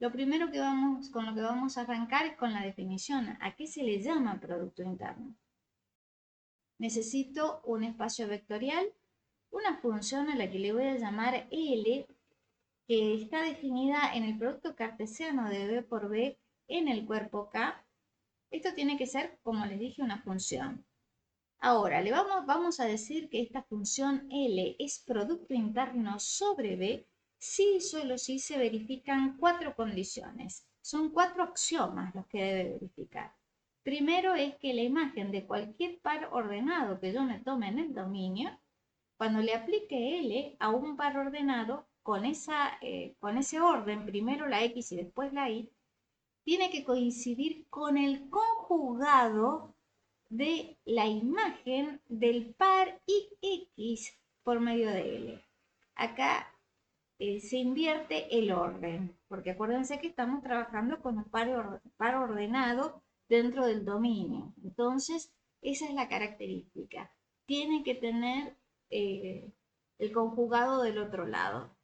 Lo primero con lo que vamos a arrancar es con la definición. ¿A qué se le llama producto interno? Necesito un espacio vectorial, una función a la que le voy a llamar L, que está definida en el producto cartesiano de B por B en el cuerpo K. Esto tiene que ser, como les dije, una función. Ahora, vamos a decir que esta función L es producto interno sobre B si y solo si se verifican 4 condiciones. Son 4 axiomas los que debe verificar. Primero es que la imagen de cualquier par ordenado que yo me tome en el dominio, cuando le aplique L a un par ordenado con ese orden, primero la X y después la Y, tiene que coincidir con el conjugado de la imagen del par Ix por medio de L. Acá se invierte el orden, porque acuérdense que estamos trabajando con un par ordenado dentro del dominio. Entonces, esa es la característica. Tiene que tener el conjugado del otro lado.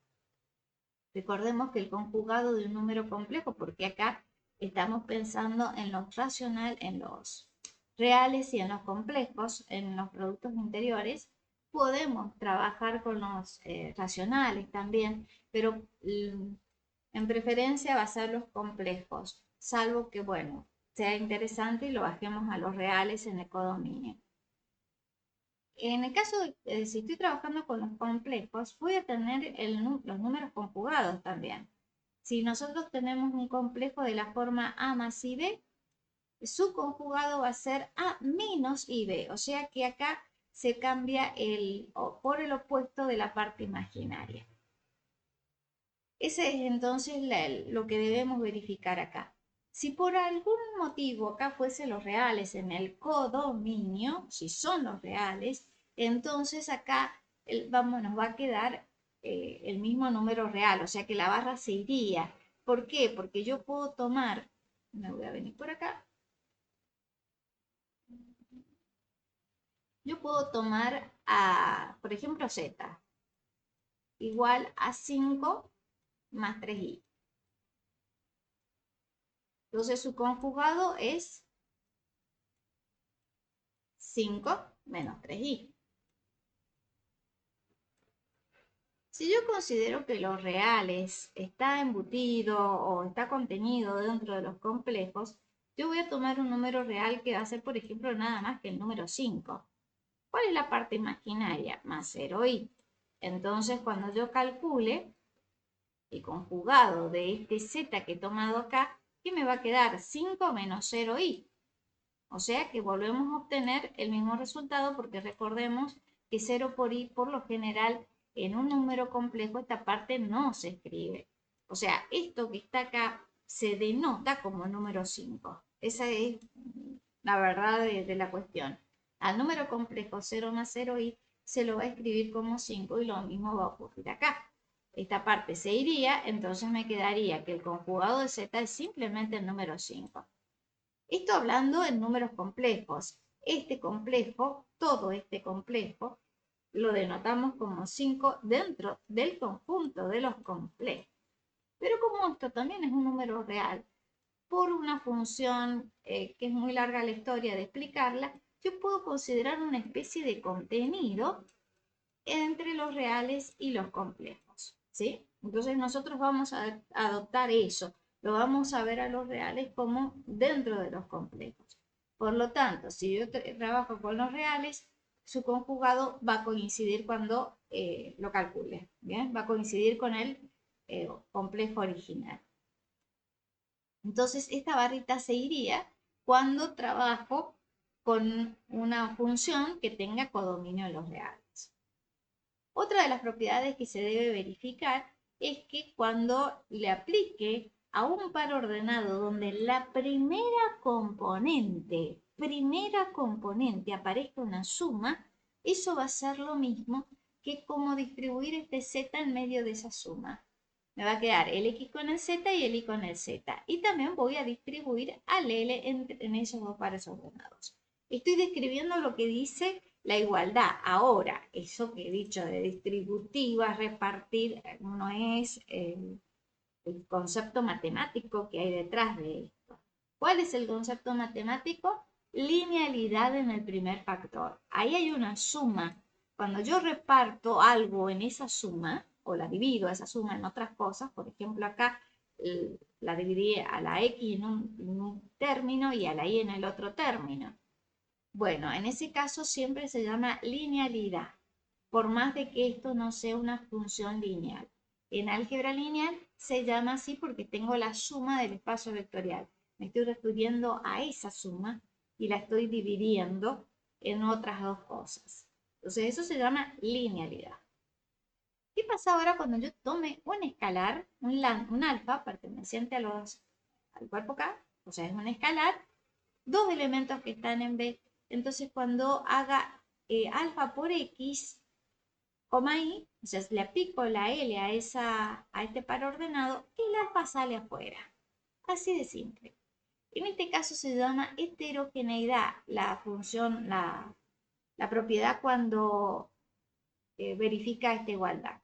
Recordemos que el conjugado de un número complejo, porque acá estamos pensando en lo racional, en los reales y en los complejos, en los productos interiores, podemos trabajar con los racionales también, pero en preferencia va a ser los complejos, salvo que, bueno, sea interesante y lo bajemos a los reales en el codominio. En el caso de si estoy trabajando con los complejos, voy a tener los números conjugados también. Si nosotros tenemos un complejo de la forma A más IB, su conjugado va a ser A menos IB, o sea que acá se cambia por el opuesto de la parte imaginaria. Ese es entonces lo que debemos verificar acá. Si por algún motivo acá fuesen los reales en el codominio, si son los reales, entonces acá nos va a quedar el mismo número real, o sea que la barra se iría. ¿Por qué? Porque yo puedo tomar, me voy a venir por acá, yo puedo tomar por ejemplo, z igual a 5 más 3i. Entonces su conjugado es 5 menos 3i. Si yo considero que los reales está embutido o está contenido dentro de los complejos, yo voy a tomar un número real que va a ser, por ejemplo, nada más que el número 5. ¿Cuál es la parte imaginaria? Más 0i. Entonces, cuando yo calcule el conjugado de este z que he tomado acá, ¿qué me va a quedar? 5 menos 0i. O sea que volvemos a obtener el mismo resultado porque recordemos que 0 por i por lo general en un número complejo esta parte no se escribe. O sea, esto que está acá se denota como número 5. Esa es la verdad de la cuestión. Al número complejo 0 más 0i se lo va a escribir como 5 y lo mismo va a ocurrir acá. Esta parte se iría, entonces me quedaría que el conjugado de z es simplemente el número 5. Esto hablando en números complejos. Este complejo, todo este complejo, lo denotamos como 5 dentro del conjunto de los complejos. Pero como esto también es un número real, por una función que es muy larga la historia de explicarla, yo puedo considerar una especie de contenido entre los reales y los complejos, ¿sí? Entonces nosotros vamos a adoptar eso, lo vamos a ver a los reales como dentro de los complejos. Por lo tanto, si yo trabajo con los reales, su conjugado va a coincidir cuando lo calcule, ¿bien? Va a coincidir con el complejo original. Entonces, esta barrita se iría cuando trabajo con una función que tenga codominio en los reales. Otra de las propiedades que se debe verificar es que cuando le aplique a un par ordenado donde la primera componente aparezca una suma, eso va a ser lo mismo que como distribuir este z en medio de esa suma. Me va a quedar el x con el z y el y con el z. Y también voy a distribuir al L en esos dos pares ordenados. Estoy describiendo lo que dice la igualdad. Ahora, eso que he dicho de distributiva, repartir, no es el concepto matemático que hay detrás de esto. ¿Cuál es el concepto matemático? Linealidad en el primer factor. Ahí hay una suma. Cuando yo reparto algo en esa suma, o la divido esa suma en otras cosas, por ejemplo acá la dividí a la X en un término y a la Y en el otro término. Bueno, en ese caso siempre se llama linealidad, por más de que esto no sea una función lineal. En álgebra lineal se llama así porque tengo la suma del espacio vectorial. Me estoy refiriendo a esa suma y la estoy dividiendo en otras dos cosas. Entonces eso se llama linealidad. ¿Qué pasa ahora cuando yo tome un escalar, un alfa perteneciente al cuerpo K? O sea, es un escalar, dos elementos que están en B. Entonces cuando haga alfa por X, coma y, o sea, le aplico la L a este par ordenado, el alfa sale afuera. Así de simple. En este caso se llama heterogeneidad, la función, la propiedad cuando verifica esta igualdad.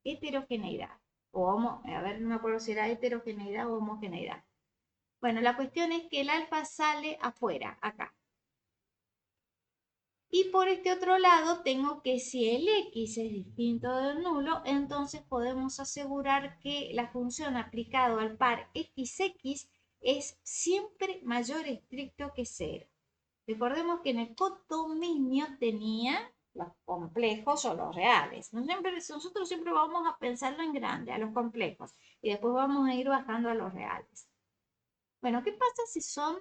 Heterogeneidad. A ver, no me acuerdo si era heterogeneidad o homogeneidad. Bueno, la cuestión es que el alfa sale afuera, acá. Y por este otro lado tengo que si el x es distinto del nulo, entonces podemos asegurar que la función aplicada al par xx es siempre mayor estricto que 0. Recordemos que en el codominio tenía los complejos o los reales. Nosotros siempre vamos a pensarlo en grande, a los complejos, y después vamos a ir bajando a los reales. Bueno, ¿qué pasa si son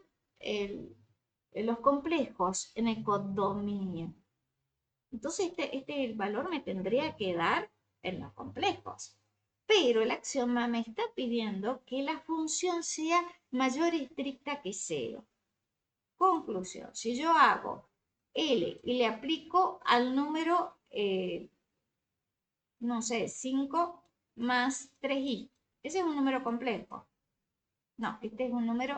los complejos en el codominio? Entonces este valor me tendría que dar en los complejos. Pero el axioma me está pidiendo que la función sea mayor estricta que 0. Conclusión, si yo hago L y le aplico al número, no sé, 5 más 3i, ese es un número complejo. No, este es un número,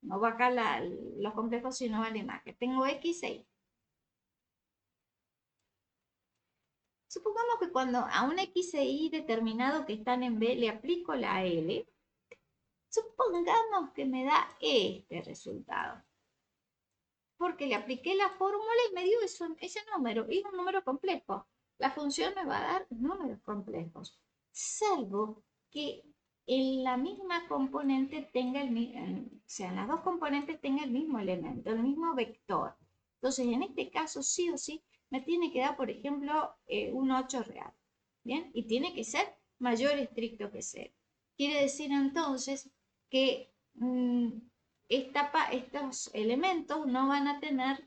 no va acá los complejos, sino va la imagen. Tengo x e y. Supongamos que cuando a un x e y determinado que están en B le aplico la L, supongamos que me da este resultado. Porque le apliqué la fórmula y me dio ese número, y es un número complejo. La función me va a dar números complejos, salvo que en la misma componente tenga o sea, en las dos componentes tenga el mismo elemento, el mismo vector. Entonces, en este caso, sí o sí, me tiene que dar, por ejemplo, un 8 real. ¿Bien? Y tiene que ser mayor estricto que 0. Quiere decir entonces que estos elementos no van a tener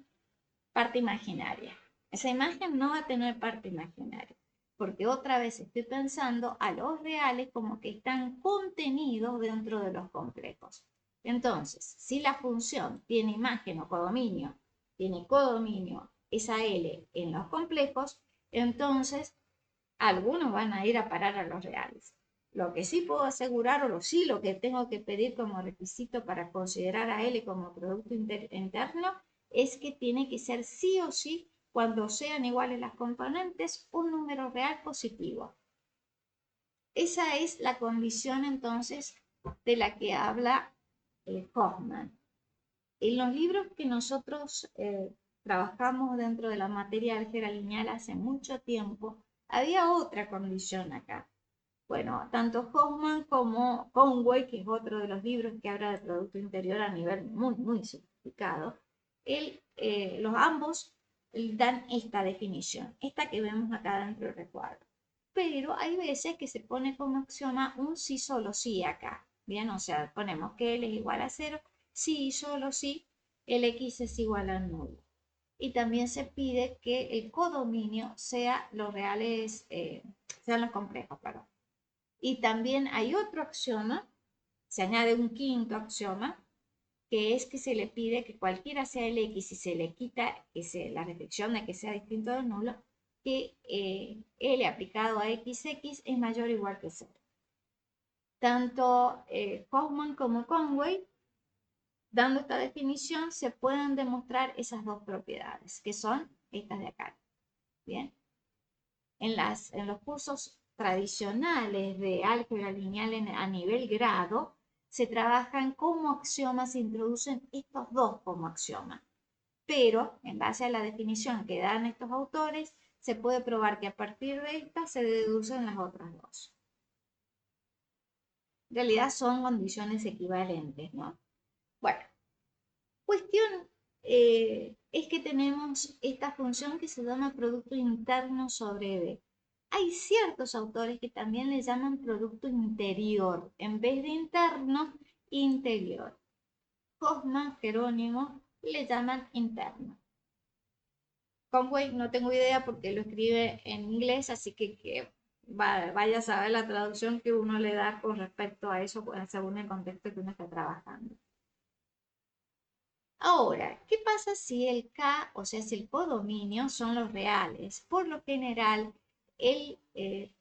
parte imaginaria. Esa imagen no va a tener parte imaginaria, porque otra vez estoy pensando a los reales como que están contenidos dentro de los complejos. Entonces, si la función tiene imagen o codominio, tiene codominio esa L en los complejos, entonces algunos van a ir a parar a los reales. Lo que sí puedo asegurar, lo que tengo que pedir como requisito para considerar a L como producto interno, es que tiene que ser sí o sí, cuando sean iguales las componentes, un número real positivo. Esa es la condición entonces de la que habla Hoffman. En los libros que nosotros trabajamos dentro de la materia de álgebra lineal hace mucho tiempo, había otra condición acá. Bueno, tanto Hoffman como Conway, que es otro de los libros que habla de producto interior a nivel muy, muy simplificado, los ambos dan esta definición, esta que vemos acá dentro del recuadro. Pero hay veces que se pone como axioma un sí solo sí acá. Bien, o sea, ponemos que L es igual a 0, sí solo sí, el X es igual a nulo. Y también se pide que el codominio sea los reales, sean los complejos, perdón. Y también hay otro axioma, se añade un quinto axioma, que es que se le pide que cualquiera sea el X y se le quita la restricción de que sea distinto del nulo, que L aplicado a XX es mayor o igual que 0. Tanto Hoffman como Conway, dando esta definición, se pueden demostrar esas dos propiedades, que son estas de acá. Bien. En los cursos tradicionales de álgebra lineal a nivel grado se trabajan como axiomas, se introducen estos dos como axiomas. Pero, en base a la definición que dan estos autores, se puede probar que a partir de esta se deducen las otras dos. En realidad son condiciones equivalentes, ¿no? Bueno, cuestión es que tenemos esta función que se llama producto interno sobre B. Hay ciertos autores que también le llaman producto interior, en vez de interno, interior. Hoffman, Jerónimo, le llaman interno. Conway no tengo idea porque lo escribe en inglés, así que vaya a saber la traducción que uno le da con respecto a eso según el contexto que uno está trabajando. Ahora, ¿qué pasa si el K, o sea, si el codominio son los reales? Por lo general, el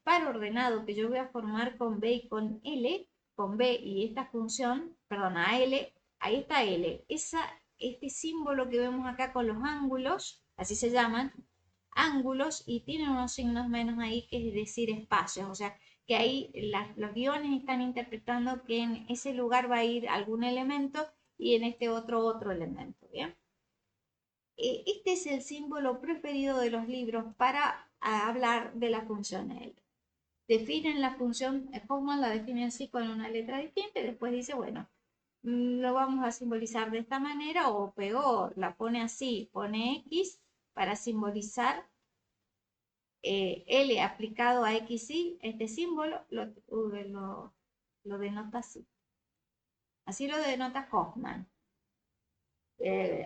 par ordenado que yo voy a formar con B y con L, con B y esta función, perdón, a L, ahí está L. Este símbolo que vemos acá con los ángulos, así se llaman, ángulos, y tienen unos signos menos ahí, que es decir, espacios. O sea, que ahí los guiones están interpretando que en ese lugar va a ir algún elemento y en este otro elemento, ¿bien? Este es el símbolo preferido de los libros para hablar de la función L. Definen la función, Hoffman la define así con una letra distinta y después dice, bueno, lo vamos a simbolizar de esta manera, o peor, la pone así, pone X para simbolizar L aplicado a X y este símbolo lo denota así. Así lo denota Hoffman.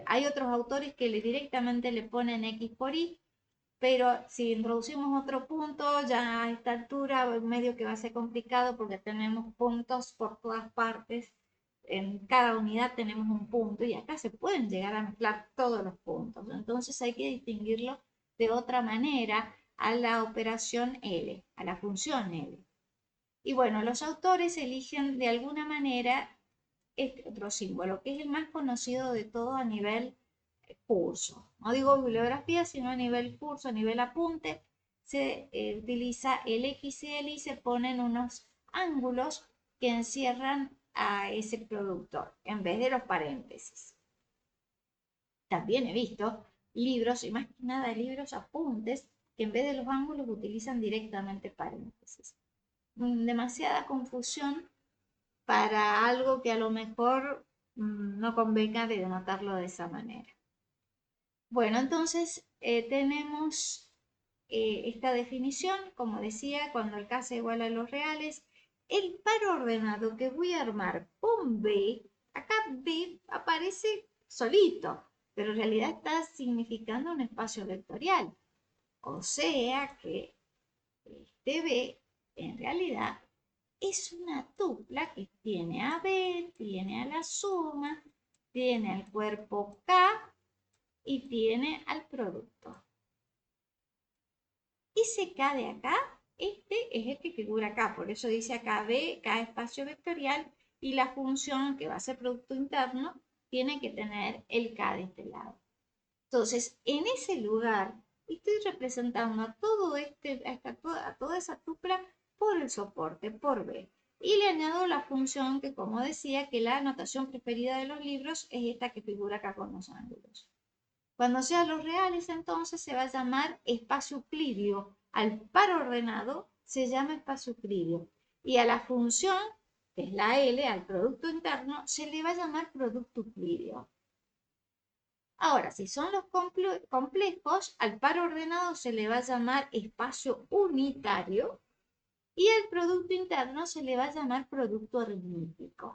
Hay otros autores que directamente le ponen X por Y, pero si introducimos otro punto, ya a esta altura medio que va a ser complicado porque tenemos puntos por todas partes. En cada unidad tenemos un punto y acá se pueden llegar a mezclar todos los puntos. Entonces hay que distinguirlo de otra manera a la operación L, a la función L. Y bueno, los autores eligen de alguna manera este otro símbolo, que es el más conocido de todo a nivel curso. No digo bibliografía, sino a nivel curso, a nivel apunte. Se utiliza el XL y se ponen unos ángulos que encierran a ese productor en vez de los paréntesis. También he visto libros, y más que nada libros apuntes, que en vez de los ángulos utilizan directamente paréntesis. Demasiada confusión para algo que a lo mejor no convenga de denotarlo de esa manera. Bueno, entonces tenemos esta definición, como decía, cuando el K se iguala a los reales. El par ordenado que voy a armar con B, acá B aparece solito, pero en realidad está significando un espacio vectorial. O sea que este B en realidad es una tupla que tiene a B, tiene a la suma, tiene al cuerpo K y tiene al producto. Ese K de acá, este es el que figura acá, por eso dice acá B, K espacio vectorial, y la función que va a ser producto interno tiene que tener el K de este lado. Entonces, en ese lugar, estoy representando a toda esa tupla por el soporte, por B. Y le añado la función que, como decía, que la notación preferida de los libros es esta que figura acá con los ángulos. Cuando sean los reales, entonces se va a llamar espacio euclídeo. Al par ordenado se llama espacio euclídeo. Y a la función, que es la L, al producto interno, se le va a llamar producto euclídeo. Ahora, si son los complejos, al par ordenado se le va a llamar espacio unitario y al producto interno se le va a llamar producto aritmético,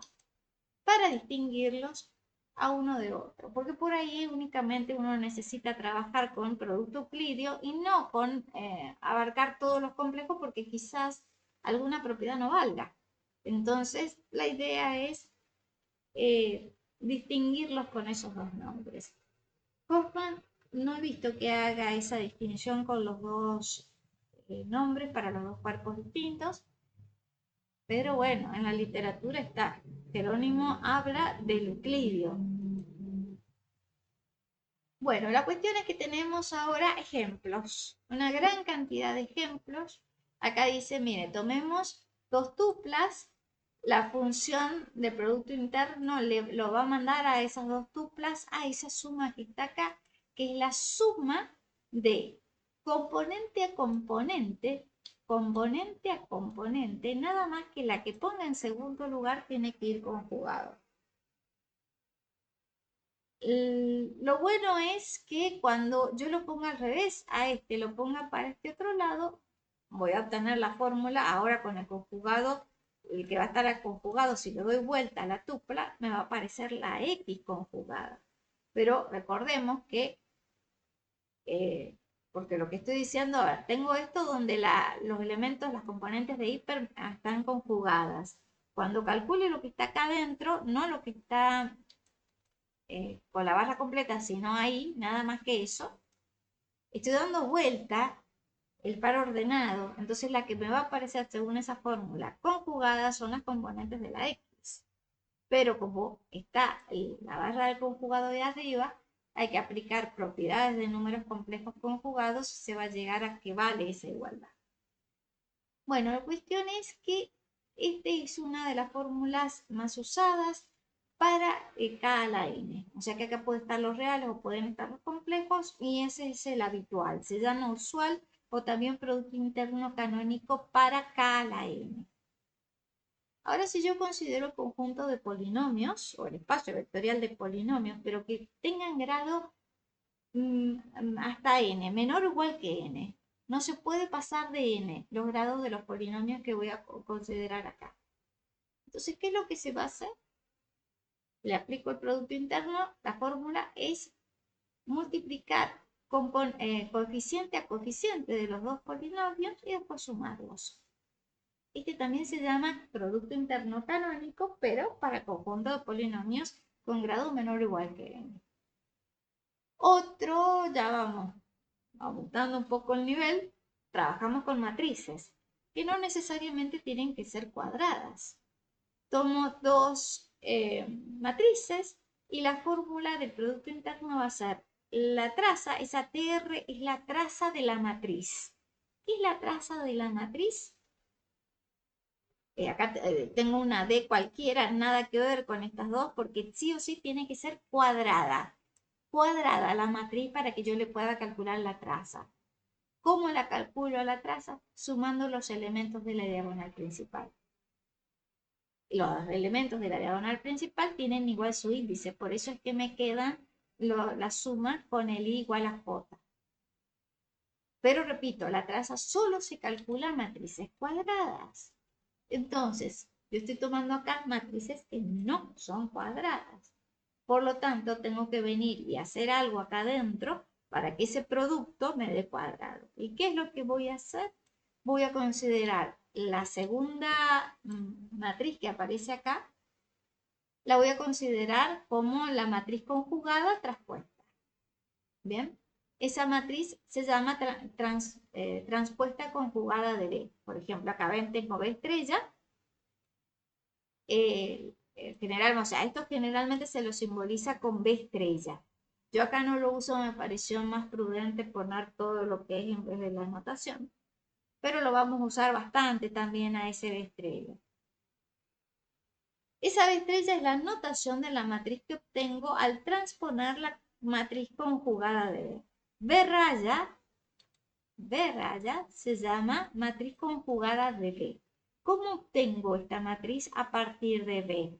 para distinguirlos a uno de otro, porque por ahí únicamente uno necesita trabajar con producto euclídeo y no con abarcar todos los complejos, porque quizás alguna propiedad no valga. Entonces, la idea es distinguirlos con esos dos nombres. Hoffman no he visto que haga esa distinción con los dos nombres para los dos cuerpos distintos, pero bueno, en la literatura está. Jerónimo habla del euclidio. Bueno, la cuestión es que tenemos ahora ejemplos, una gran cantidad de ejemplos Acá dice, mire, tomemos dos tuplas, la función de producto interno lo va a mandar a esas dos tuplas, a esa suma que está acá, que es la suma de componente a componente, nada más que la que ponga en segundo lugar tiene que ir conjugado. Lo bueno es que cuando yo lo ponga al revés, a este lo ponga para este otro lado, voy a obtener la fórmula ahora con el conjugado, el que va a estar conjugado, si le doy vuelta a la tupla, me va a aparecer la X conjugada. Pero recordemos que, porque lo que estoy diciendo, a ver, tengo esto donde los elementos, las componentes de hiper están conjugadas. Cuando calcule lo que está acá adentro, no lo que está con la barra completa, sino ahí, nada más que eso, estoy dando vuelta el par ordenado, entonces la que me va a aparecer según esa fórmula conjugada son las componentes de la X. Pero como está la barra del conjugado de arriba, hay que aplicar propiedades de números complejos conjugados y se va a llegar a que vale esa igualdad. Bueno, la cuestión es que esta es una de las fórmulas más usadas para K a la N. O sea que acá pueden estar los reales o pueden estar los complejos y ese es el habitual. Se llama usual o también producto interno canónico para K a la N. Ahora, si yo considero el conjunto de polinomios o el espacio vectorial de polinomios, pero que tengan grado hasta n, menor o igual que n. No se puede pasar de n los grados de los polinomios que voy a considerar acá. Entonces, ¿qué es lo que se va a hacer? Le aplico el producto interno, la fórmula es multiplicar coeficiente a coeficiente de los dos polinomios y después sumarlos. Este también se llama producto interno canónico, pero para conjunto de polinomios con grado menor o igual que n. Otro, ya vamos aumentando un poco el nivel, trabajamos con matrices, que no necesariamente tienen que ser cuadradas. Tomo dos matrices y la fórmula del producto interno va a ser la traza, esa TR es la traza de la matriz. ¿Qué es la traza de la matriz? Acá tengo una D cualquiera, nada que ver con estas dos, porque sí o sí tiene que ser cuadrada. Cuadrada la matriz para que yo le pueda calcular la traza. ¿Cómo la calculo la traza? Sumando los elementos de la diagonal principal. Los elementos de la diagonal principal tienen igual su índice, por eso es que me quedan la suma con el i igual a j. Pero repito, la traza solo se calcula matrices cuadradas. Entonces, yo estoy tomando acá matrices que no son cuadradas. Por lo tanto, tengo que venir y hacer algo acá adentro para que ese producto me dé cuadrado. ¿Y qué es lo que voy a hacer? Voy a considerar la segunda matriz que aparece acá, la voy a considerar como la matriz conjugada traspuesta. Bien, esa matriz se llama transpuesta conjugada de B. Por ejemplo, acá ven, tengo B estrella. O sea, esto generalmente se lo simboliza con B estrella. Yo acá no lo uso, me pareció más prudente poner todo lo que es en vez de la notación. Pero lo vamos a usar bastante también a ese B estrella. Esa B estrella es la notación de la matriz que obtengo al transponer la matriz conjugada de B. B raya se llama matriz conjugada de B. ¿Cómo obtengo esta matriz a partir de B?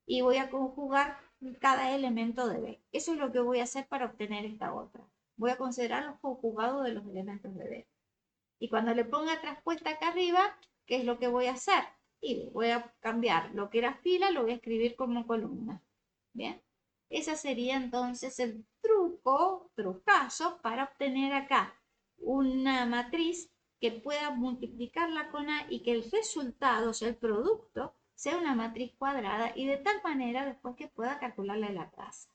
Y voy a conjugar cada elemento de B. Eso es lo que voy a hacer para obtener esta otra. Voy a considerar los conjugados de los elementos de B. Y cuando le ponga traspuesta acá arriba, ¿qué es lo que voy a hacer? Y voy a cambiar lo que era fila, lo voy a escribir como columna. Bien, ese sería entonces el trucazo para obtener acá una matriz que pueda multiplicarla con A y que el resultado, o sea, el producto, sea una matriz cuadrada y de tal manera después que pueda calcularle la traza.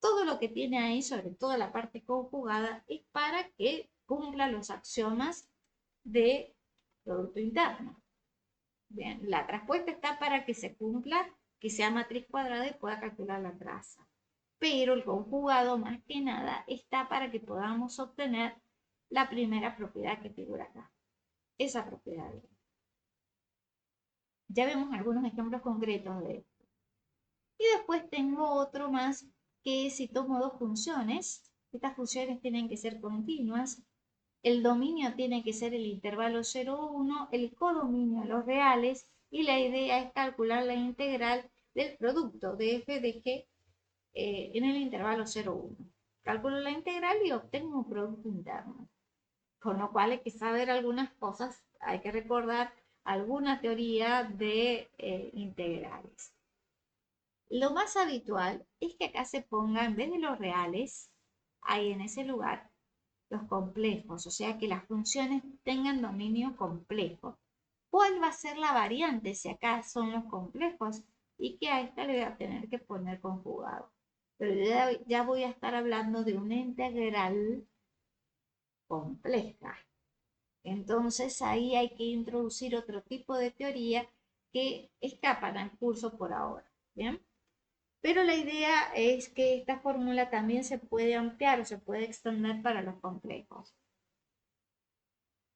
Todo lo que tiene ahí, sobre todo la parte conjugada, es para que cumpla los axiomas de producto interno. Bien, la traspuesta está para que se cumpla, que sea matriz cuadrada y pueda calcular la traza. Pero el conjugado, más que nada, está para que podamos obtener la primera propiedad que figura acá. esa propiedad. Ya vemos algunos ejemplos concretos de esto. Y después tengo otro más que si tomo dos funciones, estas funciones tienen que ser continuas, el dominio tiene que ser el intervalo 0, 1, el codominio los reales y la idea es calcular la integral del producto de f de g en el intervalo 0, 1. Calculo la integral y obtengo un producto interno. Con lo cual hay que saber algunas cosas, hay que recordar alguna teoría de integrales. Lo más habitual es que acá se ponga, en vez de los reales, hay en ese lugar los complejos, o sea que las funciones tengan dominio complejo. ¿Cuál va a ser la variante si acá son los complejos? Y que a esta le voy a tener que poner conjugado. Pero ya voy a estar hablando de una integral compleja. Entonces ahí hay que introducir otro tipo de teoría que escapan al curso por ahora. ¿Bien? Pero la idea es que esta fórmula también se puede ampliar o se puede extender para los complejos.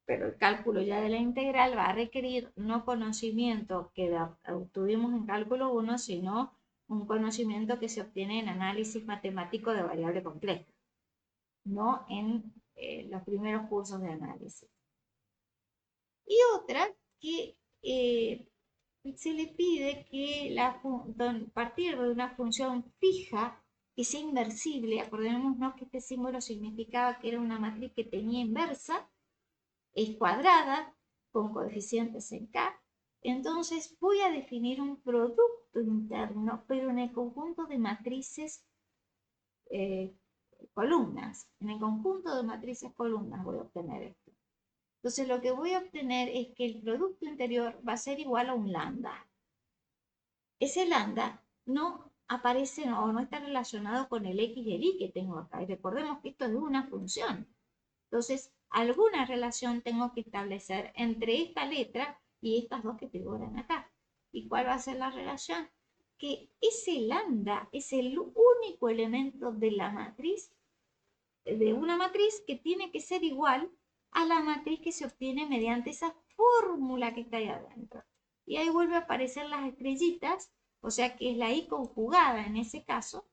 Pero el cálculo ya de la integral va a requerir no conocimiento que obtuvimos en cálculo 1, sino un conocimiento que se obtiene en análisis matemático de variable compleja, no en los primeros cursos de análisis. Y otra que se le pide que partir de una función fija que sea inversible, acordémonos que este símbolo significaba que era una matriz que tenía inversa, es cuadrada, con coeficientes en K, entonces voy a definir un producto interno, pero en el conjunto de matrices eh, columnas. En el conjunto de matrices columnas voy a obtener esto. Entonces lo que voy a obtener es que el producto interior va a ser igual a un lambda. Ese lambda no aparece o no está relacionado con el x y el y que tengo acá. Y recordemos que esto es una función. Entonces, alguna relación tengo que establecer entre esta letra y estas dos que figuran acá. ¿Y cuál va a ser la relación? Que ese lambda es el único elemento de la matriz, de una matriz que tiene que ser igual a la matriz que se obtiene mediante esa fórmula que está ahí adentro. Y ahí vuelve a aparecer las estrellitas, o sea que es la i conjugada en ese caso.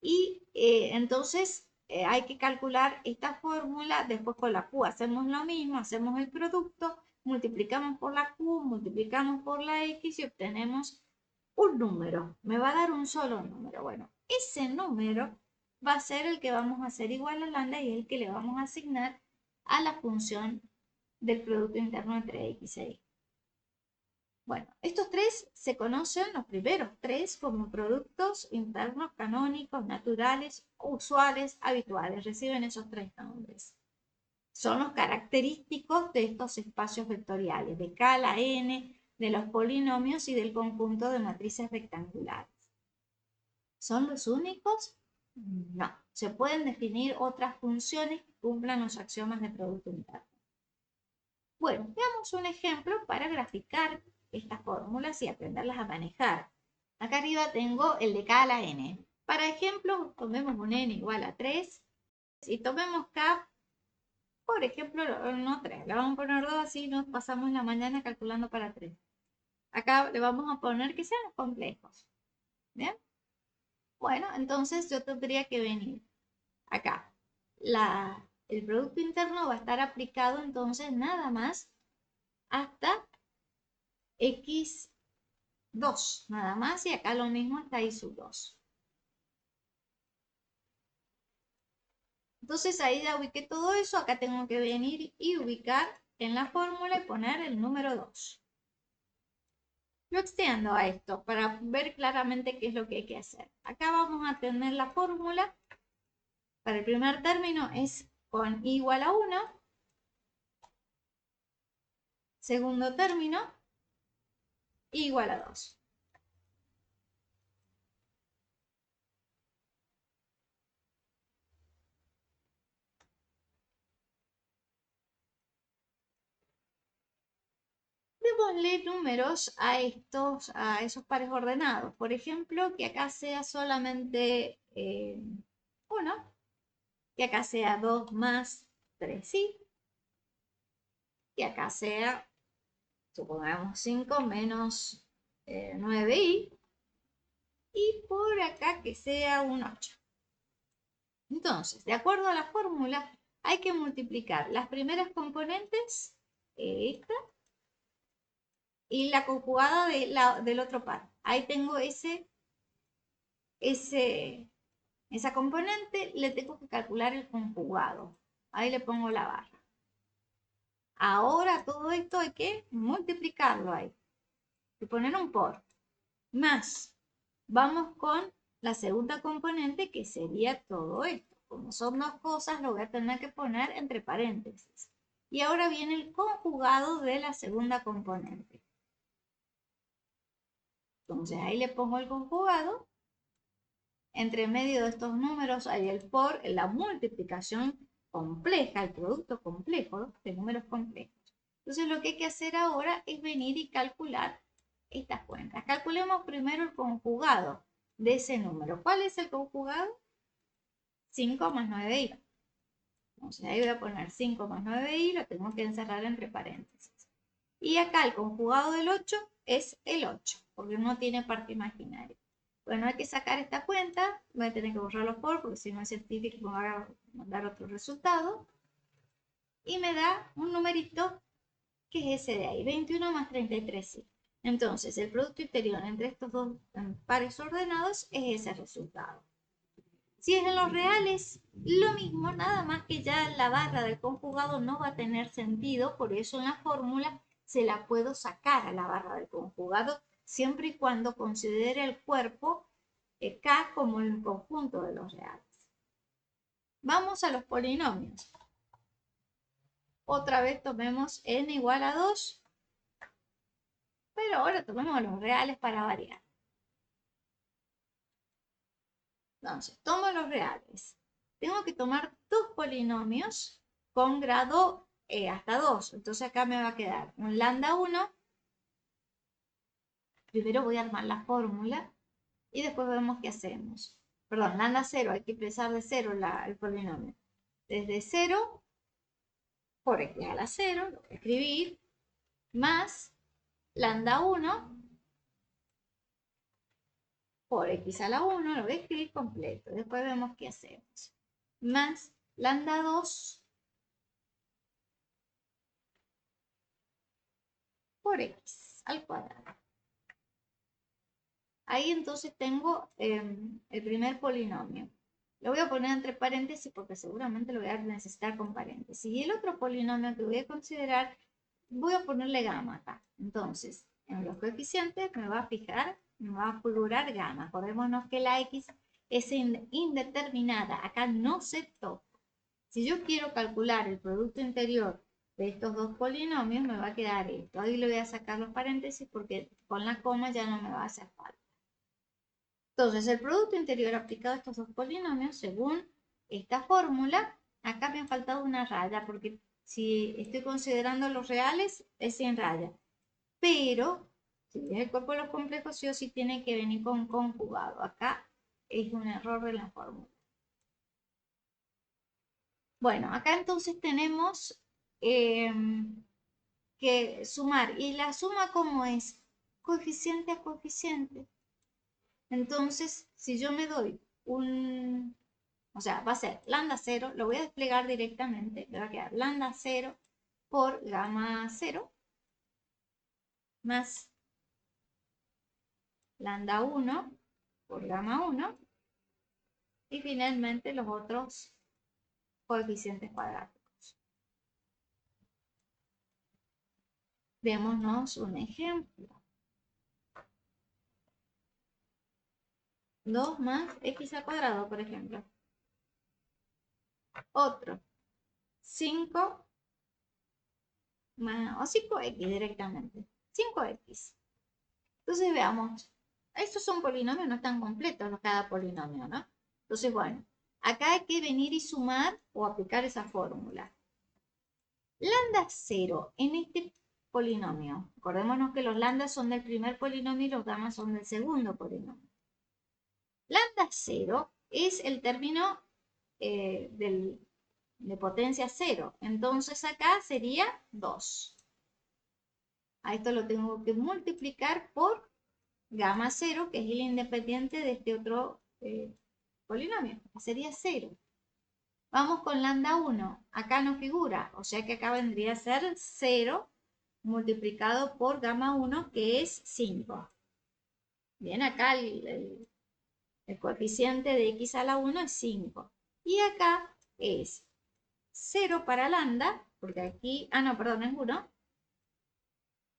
Y entonces hay que calcular esta fórmula, después con la Q hacemos lo mismo, hacemos el producto, multiplicamos por la Q, multiplicamos por la X y obtenemos un número. Me va a dar un solo número. Bueno, ese número va a ser el que vamos a hacer igual a lambda y el que le vamos a asignar a la función del producto interno entre X e Y. Bueno, estos tres se conocen, los primeros tres, como productos internos canónicos, naturales, usuales, habituales. Reciben esos tres nombres. Son los característicos de estos espacios vectoriales, de K a la N, de los polinomios y del conjunto de matrices rectangulares. ¿Son los únicos? No. Se pueden definir otras funciones que cumplan los axiomas de producto interno. Bueno, veamos un ejemplo para graficar estas fórmulas y aprenderlas a manejar. Acá arriba tengo el de K a la N. Para ejemplo, tomemos un N igual a 3 y tomemos K, por ejemplo, no 3, le vamos a poner 2, así nos pasamos la mañana calculando para 3. Acá le vamos a poner que sean complejos. ¿Bien? Bueno, entonces yo tendría que venir acá. El producto interno va a estar aplicado entonces nada más hasta x2, nada más, y acá lo mismo está y sub 2. Entonces ahí ya ubiqué todo eso, acá tengo que venir y ubicar en la fórmula y poner el número 2. Lo extiendo a esto para ver claramente qué es lo que hay que hacer. Acá vamos a tener la fórmula. Para el primer término es con i igual a 1. Segundo término, i igual a 2. Démosle números a esos pares ordenados. Por ejemplo, que acá sea solamente 1, que acá sea 2 más 3, ¿sí? que acá sea, supongamos 5 menos 9i, y por acá que sea un 8. Entonces, de acuerdo a la fórmula, hay que multiplicar las primeras componentes, esta, y la conjugada del otro par. Ahí tengo esa componente, le tengo que calcular el conjugado. Ahí le pongo la barra. Ahora todo esto hay que multiplicarlo ahí. Y poner un por. Más. Vamos con la segunda componente que sería todo esto. Como son dos cosas, lo voy a tener que poner entre paréntesis. Y ahora viene el conjugado de la segunda componente. Entonces ahí le pongo el conjugado. Entre medio de estos números hay el por, la multiplicación compleja, el producto complejo de números complejos. Entonces lo que hay que hacer ahora es venir y calcular estas cuentas. Calculemos primero el conjugado de ese número. ¿Cuál es el conjugado? 5 más 9i. Entonces ahí voy a poner 5 más 9i, lo tengo que encerrar entre paréntesis. Y acá el conjugado del 8 es el 8, porque no tiene parte imaginaria. Bueno, hay que sacar esta cuenta, voy a tener que borrar los por, porque si no es científico me va a mandar otro resultado. Y me da un numerito que es ese de ahí, 21 más 33. Entonces, el producto interior entre estos dos pares ordenados es ese resultado. Si es en los reales, lo mismo, nada más que ya la barra del conjugado no va a tener sentido, por eso en la fórmula se la puedo sacar a la barra del conjugado, siempre y cuando considere el cuerpo K como el conjunto de los reales. Vamos a los polinomios. Otra vez tomemos n igual a 2, pero ahora tomemos los reales para variar. Entonces, tomo los reales. Tengo que tomar dos polinomios con grado hasta 2. Entonces acá me va a quedar un lambda 1. Primero voy a armar la fórmula y después vemos qué hacemos. Perdón, lambda 0, hay que empezar de 0 el polinomio. Desde 0 por x a la 0, lo voy a escribir, más lambda 1 por x a la 1, lo voy a escribir completo. Después vemos qué hacemos. Más lambda 2 por x al cuadrado. Ahí entonces tengo el primer polinomio. Lo voy a poner entre paréntesis porque seguramente lo voy a necesitar con paréntesis. Y el otro polinomio que voy a considerar, voy a ponerle gamma acá. Entonces, en los coeficientes me va a fijar, me va a figurar gamma. Acordémonos que la x es indeterminada. Acá no se toca. Si yo quiero calcular el producto interior de estos dos polinomios, me va a quedar esto. Ahí le voy a sacar los paréntesis porque con la coma ya no me va a hacer falta. Entonces, el producto interior aplicado a estos dos polinomios, según esta fórmula, acá me ha faltado una raya, porque si estoy considerando los reales, es sin raya. Pero, si es el cuerpo de los complejos, sí o sí tiene que venir con conjugado. Acá es un error de la fórmula. Bueno, acá entonces tenemos que sumar. ¿Y la suma cómo es? Coeficiente a coeficiente. Entonces, si yo me doy o sea, va a ser lambda 0, lo voy a desplegar directamente, me va a quedar lambda 0 por gamma 0 más lambda 1 por gamma 1 y finalmente los otros coeficientes cuadráticos. Démonos un ejemplo. 2 más x al cuadrado, por ejemplo. Otro. 5 más, o 5x directamente. 5x. Entonces veamos. Estos son polinomios, no están completos cada polinomio, ¿no? Entonces, bueno, acá hay que venir y sumar o aplicar esa fórmula. Lambda 0 en este polinomio. Acordémonos que los lambdas son del primer polinomio y los gammas son del segundo polinomio. Lambda 0 es el término del de potencia 0. Entonces acá sería 2. A esto lo tengo que multiplicar por gamma 0, que es el independiente de este otro polinomio, que sería 0. Vamos con lambda 1. Acá no figura, o sea que acá vendría a ser 0 multiplicado por gamma 1, que es 5. Bien, acá el coeficiente de x a la 1 es 5. Y acá es 0 para lambda, porque aquí, no, perdón, es 1,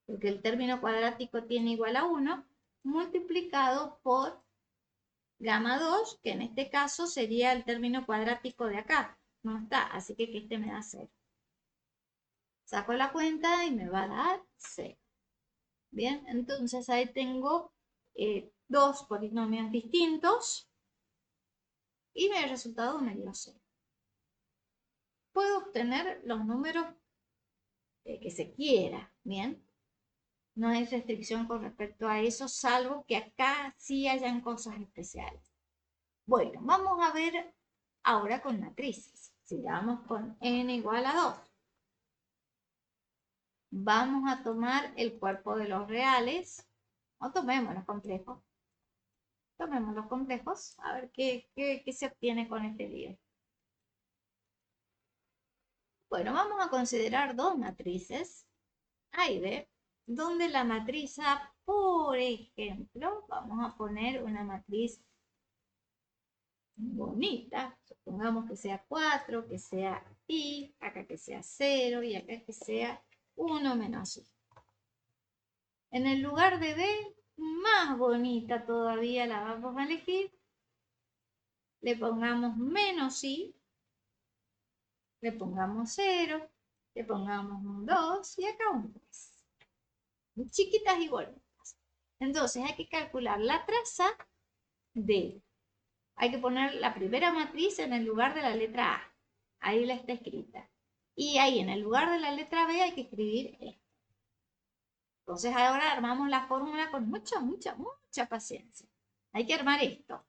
porque el término cuadrático tiene igual a 1, multiplicado por gamma 2, que en este caso sería el término cuadrático de acá. No está, así que este me da 0. Saco la cuenta y me va a dar 0. Bien, entonces ahí tengo dos polinomios distintos y el resultado me dio 0. Puedo obtener los números que se quiera, ¿bien? No hay restricción con respecto a eso, salvo que acá sí hayan cosas especiales. Bueno, vamos a ver ahora con matrices. Sigamos con n igual a 2. Vamos a tomar el cuerpo de los reales, o tomemos los complejos. Tomemos los complejos, a ver qué se obtiene con este lío. Bueno, vamos a considerar dos matrices, A y B, donde la matriz A, por ejemplo, vamos a poner una matriz bonita, supongamos que sea 4, que sea i, acá que sea 0 y acá que sea 1 menos i. En el lugar de B, más bonita todavía la vamos a elegir, le pongamos menos i, le pongamos 0, le pongamos un 2 y acá un 3. Chiquitas y bonitas. Entonces hay que calcular la traza de, hay que poner la primera matriz en el lugar de la letra A. Ahí la está escrita. Y ahí en el lugar de la letra B hay que escribir esto. Entonces ahora armamos la fórmula con mucha paciencia. Hay que armar esto.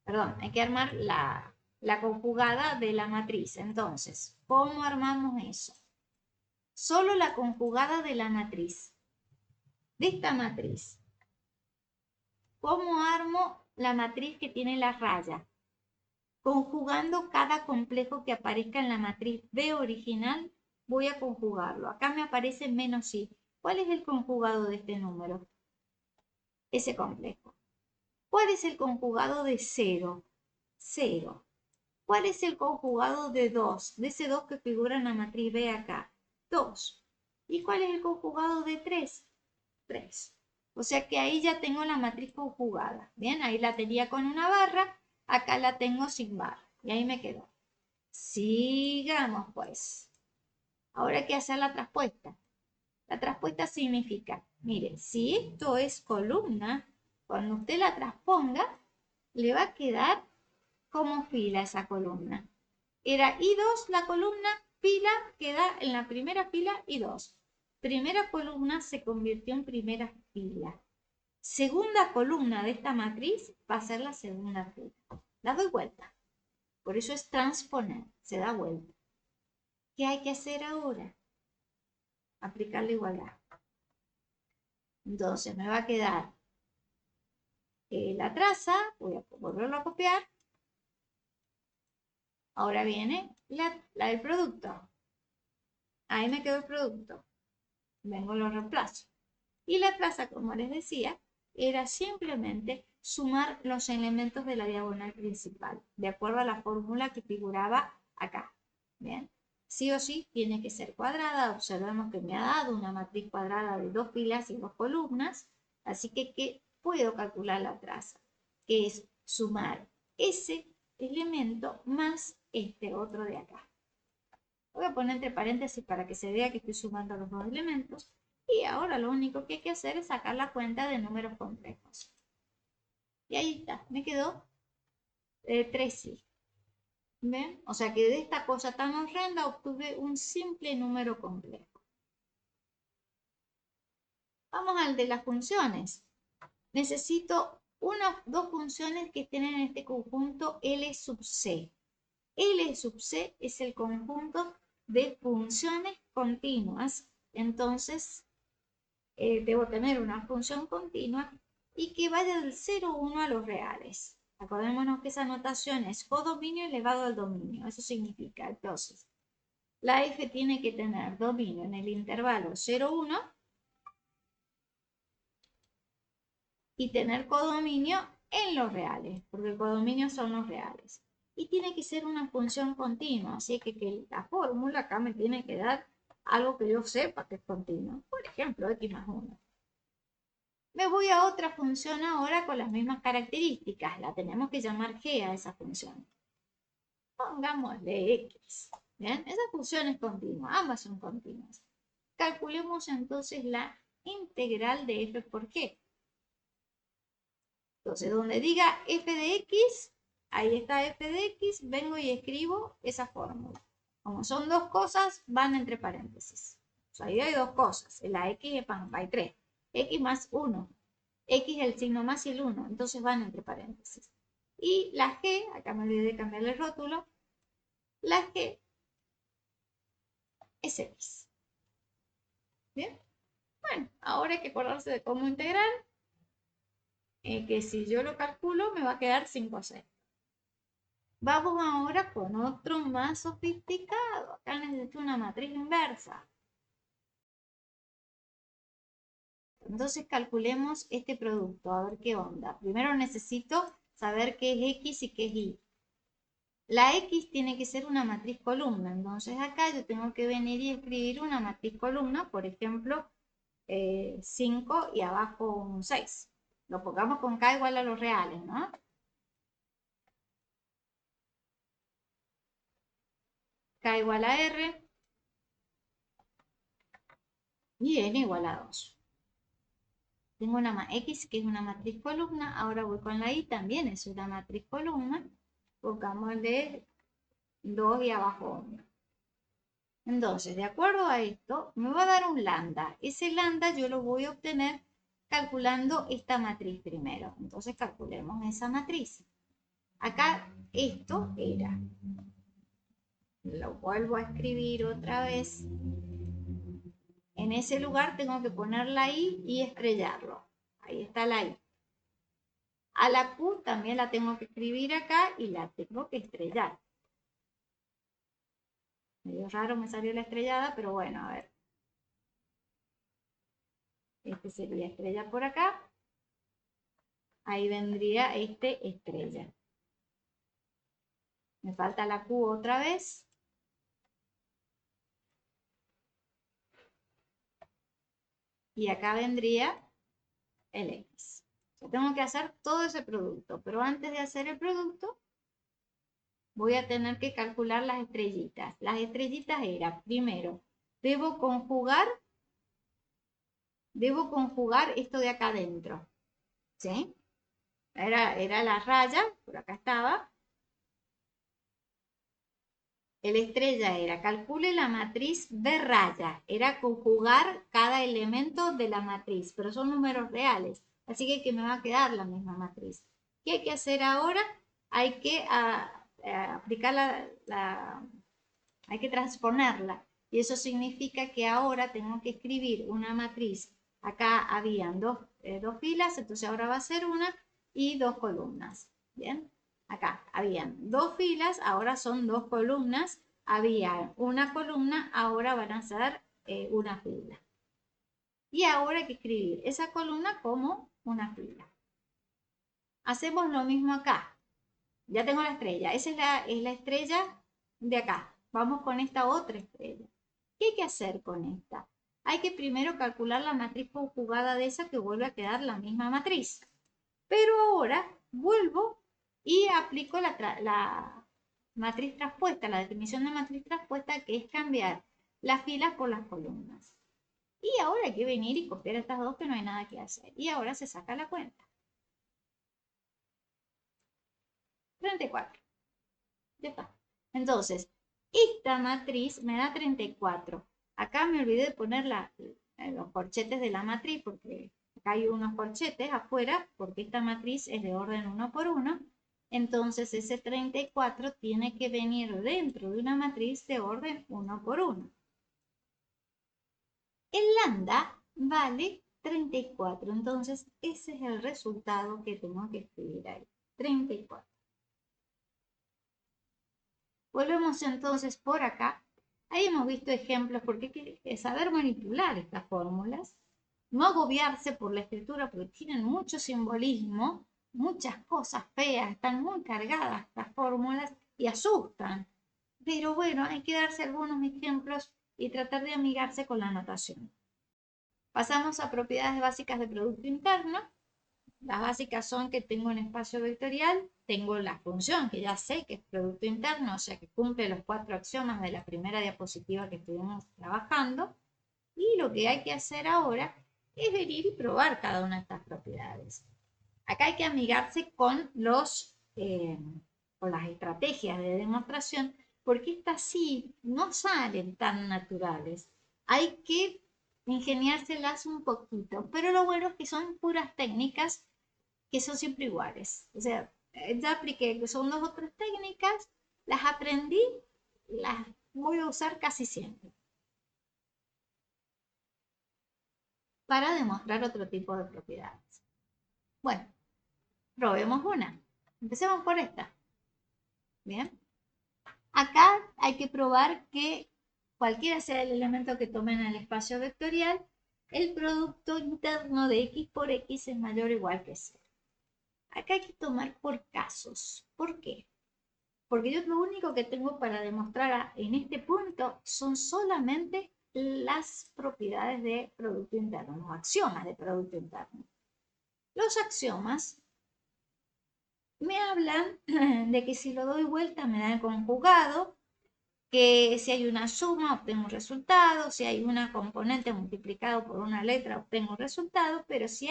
Perdón, hay que armar la conjugada de la matriz. Entonces, ¿cómo armamos eso? Solo la conjugada de la matriz. De esta matriz. ¿Cómo armo la matriz que tiene la raya? Conjugando cada complejo que aparezca en la matriz B original, voy a conjugarlo. Acá me aparece menos i. ¿Cuál es el conjugado de este número? Ese complejo. ¿Cuál es el conjugado de 0? 0. ¿Cuál es el conjugado de 2? De ese 2 que figura en la matriz B acá. 2. ¿Y cuál es el conjugado de 3? 3. O sea que ahí ya tengo la matriz conjugada. Bien, ahí la tenía con una barra, acá la tengo sin barra. Y ahí me quedó. Sigamos pues. Ahora hay que hacer la traspuesta. La traspuesta significa, mire, si esto es columna, cuando usted la transponga, le va a quedar como fila esa columna. Era I2 la columna, fila queda en la primera fila I2. Primera columna se convirtió en primera fila. Segunda columna de esta matriz va a ser la segunda fila. La doy vuelta. Por eso es transponer, se da vuelta. ¿Qué hay que hacer ahora? Aplicar la igualdad. Entonces me va a quedar la traza, voy a volverlo a copiar. Ahora viene la del producto. Ahí me quedó el producto. Vengo y lo reemplazo. Y la traza, como les decía, era simplemente sumar los elementos de la diagonal principal, de acuerdo a la fórmula que figuraba acá. ¿Bien? Sí o sí tiene que ser cuadrada. Observemos que me ha dado una matriz cuadrada de 2 filas y 2 columnas. Así que puedo calcular la traza, que es sumar ese elemento más este otro de acá. Voy a poner entre paréntesis para que se vea que estoy sumando los dos elementos. Y ahora lo único que hay que hacer es sacar la cuenta de números complejos. Y ahí está, me quedó 3i. ¿Ven? O sea que de esta cosa tan horrenda obtuve un simple número complejo. Vamos al de las funciones. Necesito dos funciones que estén en este conjunto L sub C. L sub C es el conjunto de funciones continuas. Entonces, debo tener una función continua y que vaya del 0, 1 a los reales. Acordémonos que esa notación es codominio elevado al dominio. Eso significa, entonces, la f tiene que tener dominio en el intervalo 0, 1 y tener codominio en los reales, porque el codominio son los reales. Y tiene que ser una función continua, así que la fórmula acá me tiene que dar algo que yo sepa que es continuo. Por ejemplo, x más 1. Me voy a otra función ahora con las mismas características. La tenemos que llamar g a esa función. Pongámosle x. ¿Bien? Esa función es continua, ambas son continuas. Calculemos entonces la integral de f por g. Entonces, donde diga f de x, ahí está f de x, vengo y escribo esa fórmula. Como son dos cosas, van entre paréntesis. O sea, ahí hay dos cosas. En la x hay 3. X más 1. X el signo más y el 1. Entonces van entre paréntesis. Y la g, acá me olvidé de cambiarle el rótulo, la g es x. ¿Bien? Bueno, ahora hay que acordarse de cómo integrar. Que si yo lo calculo, me va a quedar 5/6. Vamos ahora con otro más sofisticado. Acá necesito una matriz inversa. Entonces calculemos este producto, a ver qué onda. Primero necesito saber qué es x y qué es y. La x tiene que ser una matriz columna, entonces acá yo tengo que venir y escribir una matriz columna, por ejemplo, 5 y abajo un 6. Lo pongamos con k igual a los reales, ¿no? K igual a r y n igual a 2. Tengo una x que es una matriz columna, ahora voy con la y, también es una matriz columna. Pongámosle 2 y abajo 1. Entonces, de acuerdo a esto, me va a dar un lambda. Ese lambda yo lo voy a obtener calculando esta matriz primero. Entonces, calculemos esa matriz. Acá esto era. Lo vuelvo a escribir otra vez. En ese lugar tengo que poner la i y estrellarlo. Ahí está la i. A la q también la tengo que escribir acá y la tengo que estrellar. Medio raro me salió la estrellada, pero bueno, a ver. Este sería estrella por acá. Ahí vendría este estrella. Me falta la Q otra vez. Y acá vendría el X. Yo tengo que hacer todo ese producto, pero antes de hacer el producto, voy a tener que calcular las estrellitas. Las estrellitas era, primero, debo conjugar esto de acá adentro. ¿Sí? Era la raya, por acá estaba. El estrella era, calcule la matriz de raya. Era conjugar cada elemento de la matriz, pero son números reales. Así que me va a quedar la misma matriz. ¿Qué hay que hacer ahora? Hay que aplicar hay que transponerla. Y eso significa que ahora tengo que escribir una matriz. Acá habían dos filas, entonces ahora va a ser una y dos columnas. ¿Bien? Acá habían dos filas, ahora son dos columnas. Había una columna, ahora van a ser una fila. Y ahora hay que escribir esa columna como una fila. Hacemos lo mismo acá. Ya tengo la estrella. Esa es la estrella de acá. Vamos con esta otra estrella. ¿Qué hay que hacer con esta? Hay que primero calcular la matriz conjugada de esa que vuelve a quedar la misma matriz. Pero ahora vuelvo y aplico la matriz traspuesta, la definición de matriz traspuesta, que es cambiar las filas por las columnas. Y ahora hay que venir y copiar estas dos que no hay nada que hacer. Y ahora se saca la cuenta. 34. Ya está. Entonces, esta matriz me da 34. Acá me olvidé de poner los corchetes de la matriz, porque acá hay unos corchetes afuera, porque esta matriz es de orden 1 por 1. Entonces ese 34 tiene que venir dentro de una matriz de orden 1 por 1. El lambda vale 34, entonces ese es el resultado que tengo que escribir ahí, 34. Volvemos entonces por acá. Ahí hemos visto ejemplos porque hay que saber manipular estas fórmulas, no agobiarse por la escritura porque tienen mucho simbolismo, muchas cosas feas, están muy cargadas estas fórmulas y asustan. Pero bueno, hay que darse algunos ejemplos y tratar de amigarse con la notación. Pasamos a propiedades básicas de producto interno. Las básicas son que tengo un espacio vectorial, tengo la función que ya sé que es producto interno, o sea que cumple los 4 axiomas de la primera diapositiva que estuvimos trabajando. Y lo que hay que hacer ahora es venir y probar cada una de estas propiedades. Acá hay que amigarse con con las estrategias de demostración, porque estas sí no salen tan naturales. Hay que ingeniárselas un poquito, pero lo bueno es que son puras técnicas que son siempre iguales. O sea, ya apliqué que son 2 o 3 técnicas, las aprendí, las voy a usar casi siempre para demostrar otro tipo de propiedades. Bueno, probemos una. Empecemos por esta. Bien. Acá hay que probar que cualquiera sea el elemento que tome en el espacio vectorial, el producto interno de x por x es mayor o igual que 0. Acá hay que tomar por casos. ¿Por qué? Porque yo lo único que tengo para demostrar en este punto son solamente las propiedades de producto interno, los axiomas de producto interno. Los axiomas me hablan de que si lo doy vuelta me da el conjugado, que si hay una suma obtengo un resultado, si hay una componente multiplicado por una letra obtengo un resultado, pero si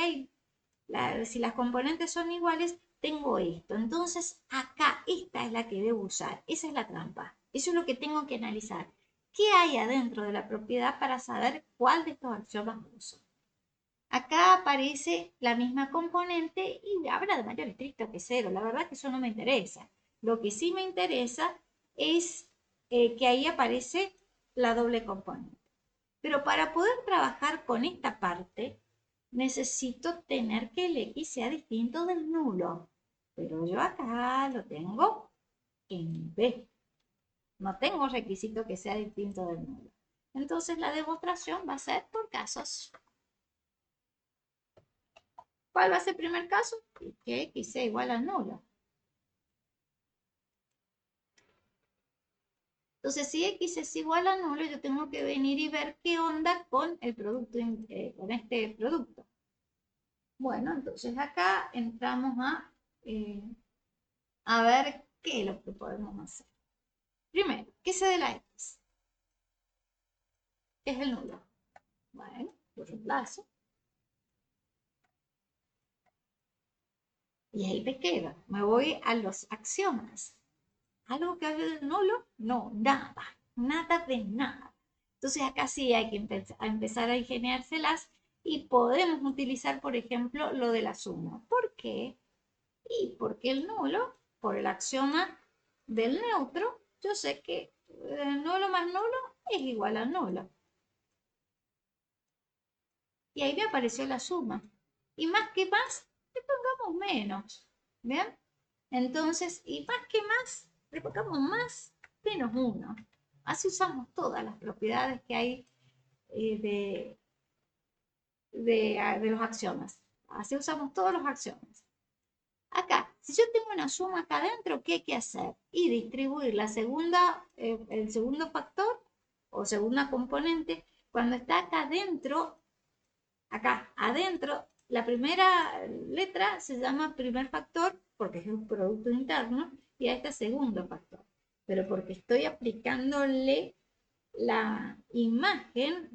las componentes son iguales, tengo esto. Entonces acá esta es la que debo usar, esa es la trampa, eso es lo que tengo que analizar. ¿Qué hay adentro de la propiedad para saber cuál de estos axiomas uso? Acá aparece la misma componente y habla de mayor estricto que 0. La verdad que eso no me interesa. Lo que sí me interesa es que ahí aparece la doble componente. Pero para poder trabajar con esta parte, necesito tener que el x sea distinto del nulo. Pero yo acá lo tengo en b. No tengo requisito que sea distinto del nulo. Entonces la demostración va a ser por casos. ¿Cuál va a ser el primer caso? Que x sea igual al nulo. Entonces, si x es igual a nulo, yo tengo que venir y ver qué onda con el producto, con este producto. Bueno, entonces acá entramos a ver qué es lo que podemos hacer. Primero, ¿qué se de la x? Es el nulo. Bueno, lo reemplazo. Y ahí me queda. Me voy a los axiomas. ¿Algo que hable del nulo? No, nada. Nada de nada. Entonces acá sí hay que empezar a ingeniárselas y podemos utilizar, por ejemplo, lo de la suma. ¿Por qué? Y porque el nulo, por el axioma del neutro, yo sé que nulo más nulo es igual a nulo. Y ahí me apareció la suma. Y más que más, le pongamos menos. ¿Bien? Entonces, y más que más, le pongamos más menos 1. Así usamos todas las propiedades que hay de los axiomas. Así usamos todos los axiomas. Acá, si yo tengo una suma acá adentro, ¿qué hay que hacer? Y distribuir el segundo factor o segunda componente cuando está acá adentro, la primera letra se llama primer factor porque es un producto interno y a este segundo factor. Pero porque estoy aplicándole la imagen,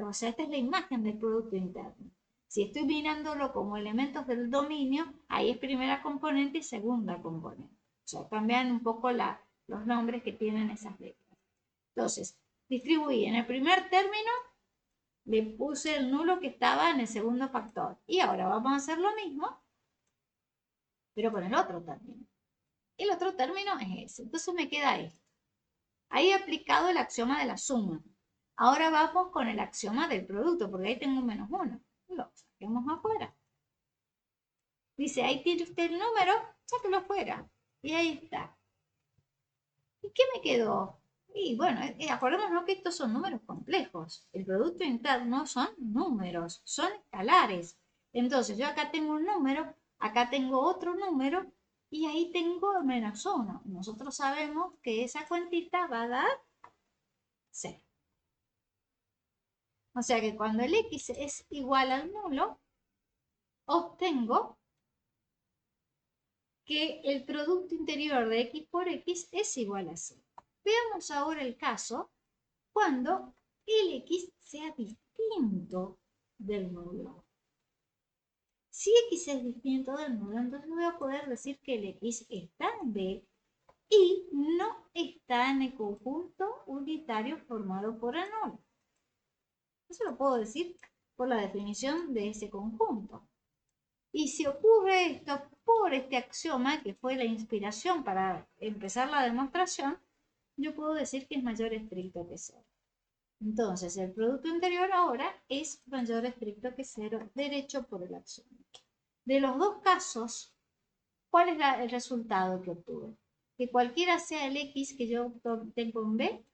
o sea, esta es la imagen del producto interno. Si estoy mirándolo como elementos del dominio, ahí es primera componente y segunda componente. O sea, cambian un poco los nombres que tienen esas letras. Entonces, distribuí en el primer término, le puse el nulo que estaba en el segundo factor. Y ahora vamos a hacer lo mismo, pero con el otro término. El otro término es ese. Entonces me queda esto. Ahí he aplicado el axioma de la suma. Ahora vamos con el axioma del producto, porque ahí tengo un menos 1. Lo saquemos afuera. Dice, ahí tiene usted el número, sáquelo afuera. Y ahí está. ¿Y qué me quedó? Y bueno, acordémonos que estos son números complejos. El producto interno son números, son escalares. Entonces, yo acá tengo un número, acá tengo otro número y ahí tengo menos 1. Nosotros sabemos que esa cuentita va a dar 0. O sea que cuando el x es igual al nulo, obtengo que el producto interior de x por x es igual a 0. Veamos ahora el caso cuando el x sea distinto del nulo. Si x es distinto del nulo, entonces voy a poder decir que el x está en B y no está en el conjunto unitario formado por el nulo. Eso lo puedo decir por la definición de ese conjunto. Y si ocurre esto por este axioma, que fue la inspiración para empezar la demostración, yo puedo decir que es mayor estricto que 0. Entonces, el producto interior ahora es mayor estricto que 0, derecho por el axioma. De los dos casos, ¿cuál es el resultado que obtuve? Que cualquiera sea el x que yo obtengo en B,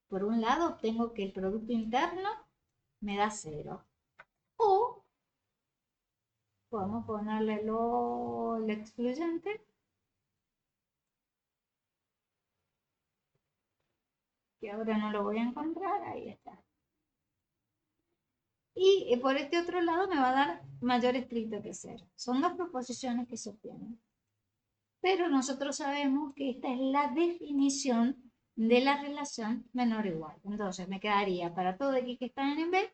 por un lado obtengo que el producto interno me da 0. O podemos ponerle el excluyente, que ahora no lo voy a encontrar, ahí está. Y por este otro lado me va a dar mayor estricto que 0. Son dos proposiciones que se obtienen. Pero nosotros sabemos que esta es la definición de la relación menor o igual. Entonces me quedaría para todo x que está en B,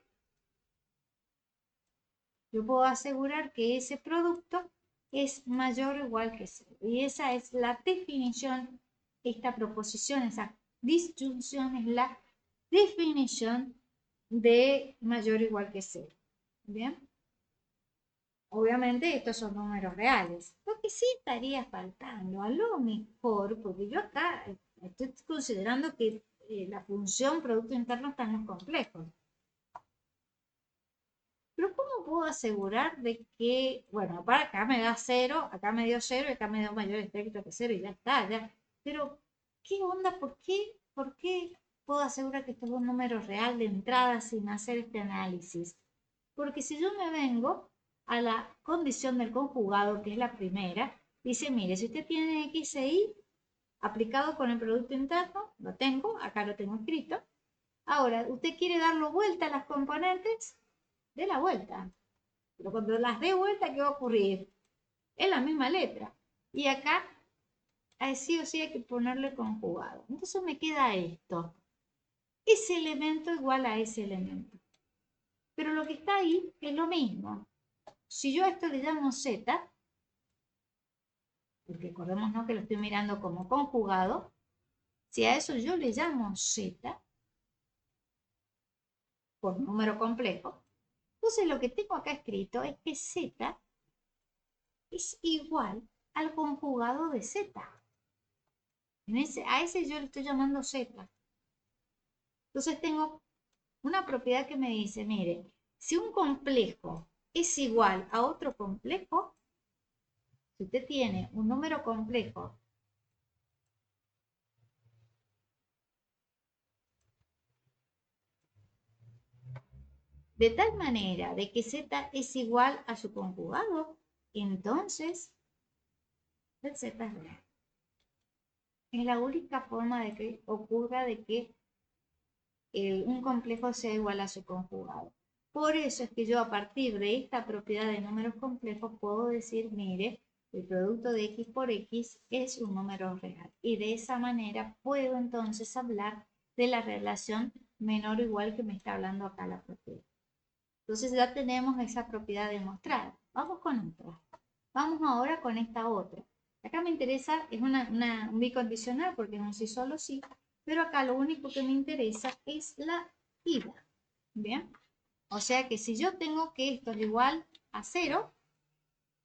yo puedo asegurar que ese producto es mayor o igual que 0. Y esa es la definición, esta proposición, esa disyunción es la definición de mayor o igual que 0. ¿Bien? Obviamente estos son números reales. Lo que sí estaría faltando, a lo mejor, porque yo acá estoy considerando que la función producto interno está en los complejos. Pero ¿cómo puedo asegurar de que, bueno, para acá me da 0, acá me dio 0 y acá me dio mayor estricto que 0 y ya está, ya. Pero, ¿qué onda? ¿Por qué puedo asegurar que esto es un número real de entrada sin hacer este análisis? Porque si yo me vengo a la condición del conjugado, que es la primera, dice, mire, si usted tiene x e y aplicado con el producto interno, lo tengo, acá lo tengo escrito. Ahora, usted quiere darlo vuelta a las componentes, de la vuelta. Pero cuando las dé vuelta, ¿qué va a ocurrir? Es la misma letra. Y acá, sí o sí hay que ponerle conjugado. Entonces me queda esto. Ese elemento igual a ese elemento. Pero lo que está ahí es lo mismo. Si yo a esto le llamo z, porque acordémonos que lo estoy mirando como conjugado, si a eso yo le llamo z, por número complejo, entonces lo que tengo acá escrito es que z es igual al conjugado de z. A ese yo le estoy llamando z. Entonces tengo una propiedad que me dice, mire, si un complejo es igual a otro complejo, si usted tiene un número complejo de tal manera de que z es igual a su conjugado, entonces el z es real. Es la única forma de que ocurra de que un complejo sea igual a su conjugado. Por eso es que yo a partir de esta propiedad de números complejos puedo decir, mire, el producto de x por x es un número real. Y de esa manera puedo entonces hablar de la relación menor o igual que me está hablando acá la propiedad. Entonces ya tenemos esa propiedad demostrada. Vamos con otra. Vamos ahora con esta otra. Acá me interesa, es un bicondicional porque es un sí solo sí, pero acá lo único que me interesa es la ida. ¿Bien? O sea que si yo tengo que esto es igual a 0,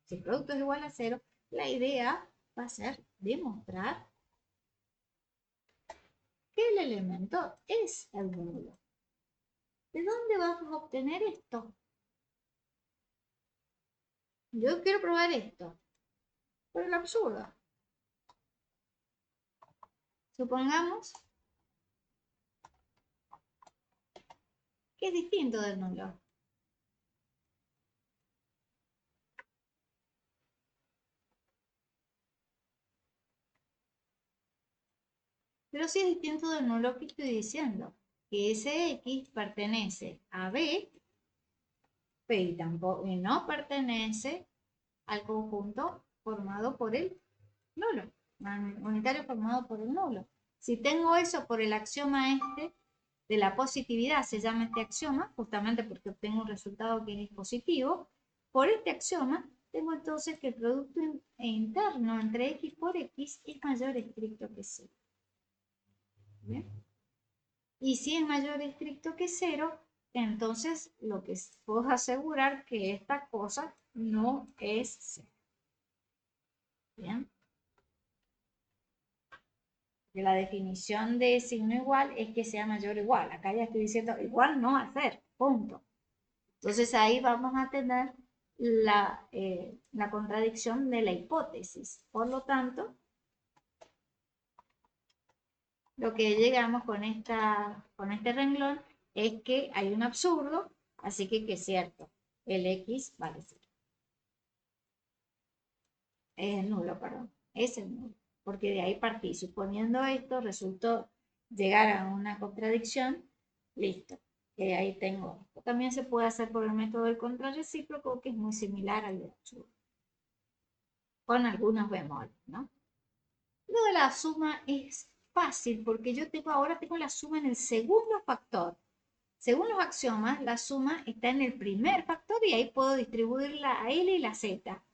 si el producto es igual a 0, la idea va a ser demostrar que el elemento es el nulo. ¿De dónde vamos a obtener esto? Yo quiero probar esto, por el absurdo. Supongamos que es distinto del nulo. Pero si es distinto del nulo, que estoy diciendo? Que ese X pertenece a B, y tampoco, y no pertenece al conjunto formado por el nulo, unitario formado por el nulo. Si tengo eso por el axioma este de la positividad, se llama este axioma, justamente porque obtengo un resultado que es positivo, por este axioma tengo entonces que el producto interno entre X por X es mayor estricto que 0. ¿Bien? Y si es mayor estricto que 0, entonces lo que puedo asegurar que esta cosa no es 0. ¿Bien? Que la definición de signo igual es que sea mayor o igual. Acá ya estoy diciendo igual no va a ser, punto. Entonces ahí vamos a tener la contradicción de la hipótesis. Por lo tanto, lo que llegamos con este renglón es que hay un absurdo, así que es cierto, el X vale 0. Es el nulo, perdón, es el nulo. Porque de ahí partí. Suponiendo esto, resultó llegar a una contradicción, listo. Ahí tengo esto. También se puede hacer por el método del contrarrecíproco, que es muy similar al de absurdo, con algunos bemoles, ¿no? Lo de la suma es fácil, porque yo ahora tengo la suma en el segundo factor. Según los axiomas, la suma está en el primer factor y ahí puedo distribuir la L y la Z.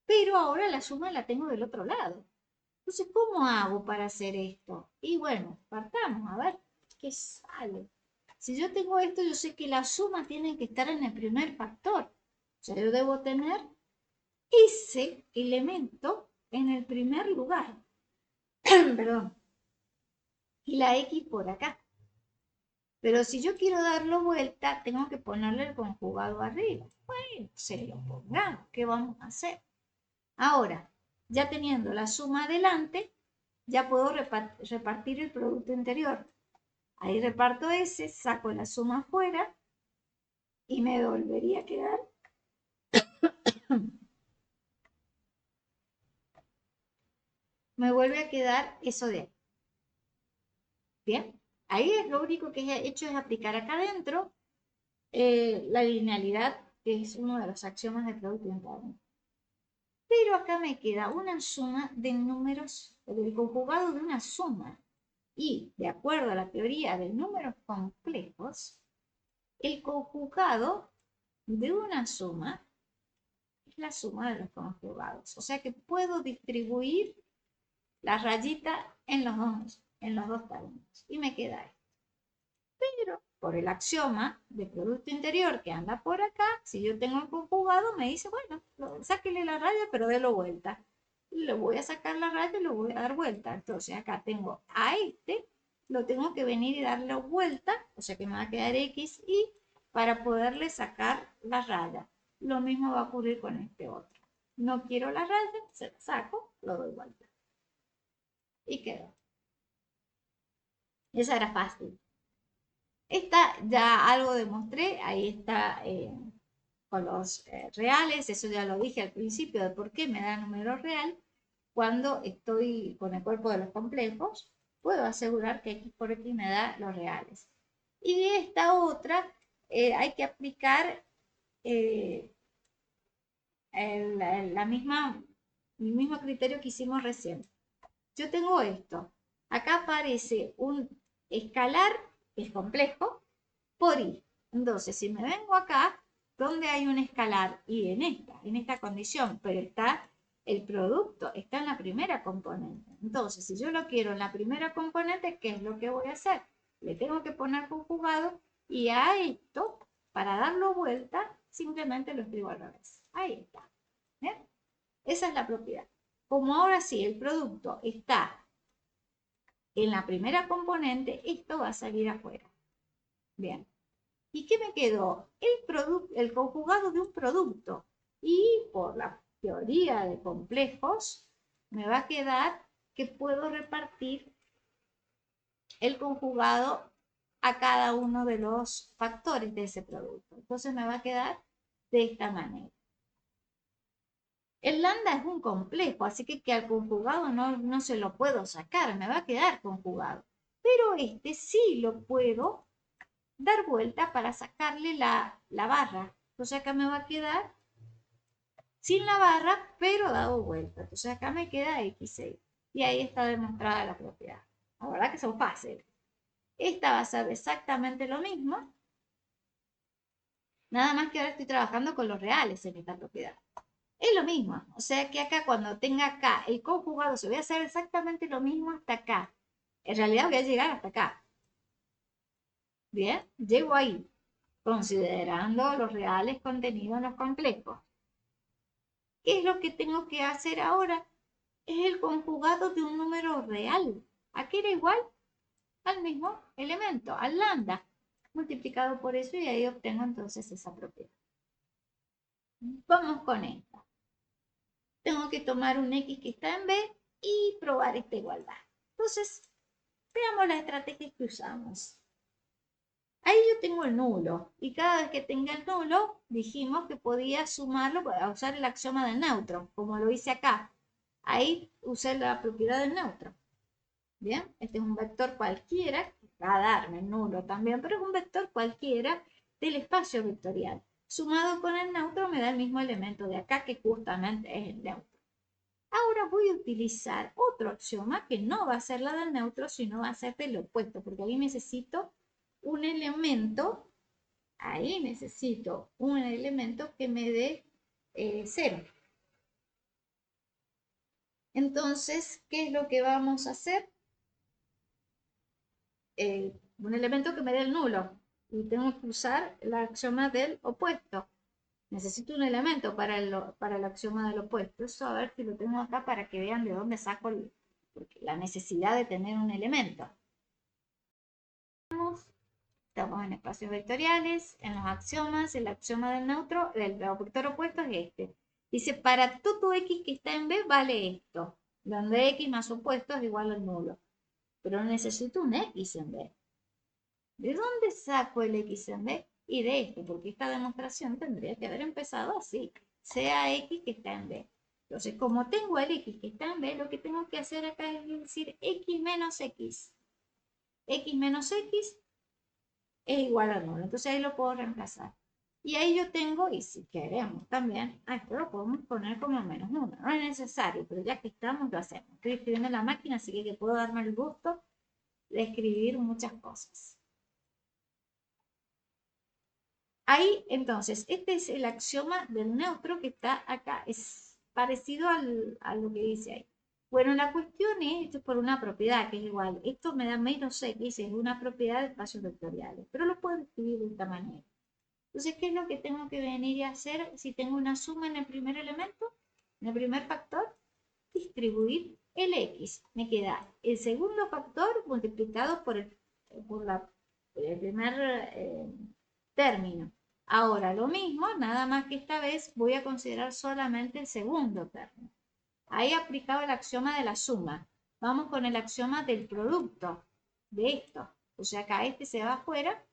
Pero ahora la suma la tengo del otro lado. Entonces, ¿cómo hago para hacer esto? Y bueno, partamos a ver qué sale. Si yo tengo esto, yo sé que la suma tiene que estar en el primer factor. O sea, yo debo tener ese elemento en el primer lugar. Perdón. Y la X por acá. Pero si yo quiero darlo vuelta, tengo que ponerle el conjugado arriba. Bueno, se lo pongamos. ¿Qué vamos a hacer? Ahora, ya teniendo la suma adelante, ya puedo repartir el producto interior. Ahí reparto ese, saco la suma afuera y me volvería a quedar me vuelve a quedar eso de ahí. Bien, ahí es lo único que he hecho es aplicar acá adentro la linealidad, que es uno de los axiomas del producto interno. Pero acá me queda una suma de números, del conjugado de una suma. Y de acuerdo a la teoría de números complejos, el conjugado de una suma es la suma de los conjugados. O sea que puedo distribuir la rayita en los dos términos. Y me queda esto. Pero por el axioma de producto interior que anda por acá, si yo tengo el conjugado, me dice, bueno, sáquele la raya, pero délo vuelta. Y le voy a sacar la raya y lo voy a dar vuelta. Entonces acá tengo a este, lo tengo que venir y darle vuelta, o sea que me va a quedar X, y para poderle sacar la raya. Lo mismo va a ocurrir con este otro. No quiero la raya, se la saco, lo doy vuelta. Y quedó. Esa era fácil. Esta ya algo demostré, ahí está con los reales, eso ya lo dije al principio de por qué me da número real. Cuando estoy con el cuerpo de los complejos, puedo asegurar que X por X me da los reales. Y esta otra hay que aplicar el mismo criterio que hicimos recién. Yo tengo esto. Acá aparece un escalar, que es complejo, por I. Entonces, si me vengo acá, donde hay un escalar y en esta condición, pero está el producto, está en la primera componente. Entonces, si yo lo quiero en la primera componente, ¿qué es lo que voy a hacer? Le tengo que poner conjugado y a esto, para darlo vuelta, simplemente lo escribo al revés. Ahí está. ¿Bien? Esa es la propiedad. como ahora sí el producto está en la primera componente, esto va a salir afuera. Bien. ¿Y qué me quedó? El conjugado de un producto. Y por la teoría de complejos, me va a quedar que puedo repartir el conjugado a cada uno de los factores de ese producto. Entonces me va a quedar de esta manera. El lambda es un complejo, así que al conjugado no se lo puedo sacar, me va a quedar conjugado. Pero este sí lo puedo dar vuelta para sacarle la barra. Entonces acá me va a quedar sin la barra, pero dado vuelta. Entonces acá me queda x6. Y ahí está demostrada la propiedad. La verdad que son fáciles. Esta va a ser exactamente lo mismo. Nada más que ahora estoy trabajando con los reales en esta propiedad. Es lo mismo. O sea que acá cuando tenga acá el conjugado, se voy a hacer exactamente lo mismo hasta acá. En realidad voy a llegar hasta acá. Bien, llego ahí, considerando los reales contenidos en los complejos. ¿Qué es lo que tengo que hacer ahora? Es el conjugado de un número real. ¿A qué era igual? Al mismo elemento, al lambda, multiplicado por eso y ahí obtengo entonces esa propiedad. Vamos con esta. Tengo que tomar un x que está en B y probar esta igualdad. Entonces, veamos las estrategias que usamos. Ahí yo tengo el nulo y cada vez que tenga el nulo dijimos que podía sumarlo para usar el axioma del neutro, como lo hice acá. Ahí usé la propiedad del neutro. Bien, este es un vector cualquiera, va a darme el nulo también, pero es un vector cualquiera del espacio vectorial. Sumado con el neutro me da el mismo elemento de acá que justamente es el neutro. Ahora voy a utilizar otro axioma que no va a ser la del neutro, sino va a ser del opuesto, porque ahí necesito un elemento, que me dé 0. Entonces, ¿qué es lo que vamos a hacer? Un elemento que me dé el nulo. Y tengo que usar el axioma del opuesto. Necesito un elemento para el axioma del opuesto. Eso a ver si lo tengo acá para que vean de dónde saco la necesidad de tener un elemento. Estamos en espacios vectoriales, en los axiomas, el axioma del neutro, del vector opuesto es este. Dice, para todo x que está en B vale esto, donde x más opuesto es igual al nulo. Pero necesito un x en B. ¿De dónde saco el x en B? Y de esto, porque esta demostración tendría que haber empezado así, sea x que está en B. Entonces, como tengo el x que está en B, lo que tengo que hacer acá es decir x menos x. X menos x es igual a 9. Entonces ahí lo puedo reemplazar. Y ahí yo tengo, y si queremos también, a esto lo podemos poner como menos 1. No es necesario, pero ya que estamos, lo hacemos. Estoy escribiendo en la máquina, así que puedo darme el gusto de escribir muchas cosas. Ahí, entonces, este es el axioma del neutro que está acá. Es parecido a lo que dice ahí. Bueno, la cuestión es, esto es por una propiedad que es igual. Esto me da menos x, es una propiedad de espacios vectoriales. Pero lo puedo escribir de esta manera. Entonces, ¿qué es lo que tengo que venir y hacer si tengo una suma en el primer elemento? En el primer factor, distribuir el x. Me queda el segundo factor multiplicado por el primer término. Ahora lo mismo, nada más que esta vez voy a considerar solamente el segundo término. Ahí he aplicado el axioma de la suma. Vamos con el axioma del producto de esto. O sea, acá este se va afuera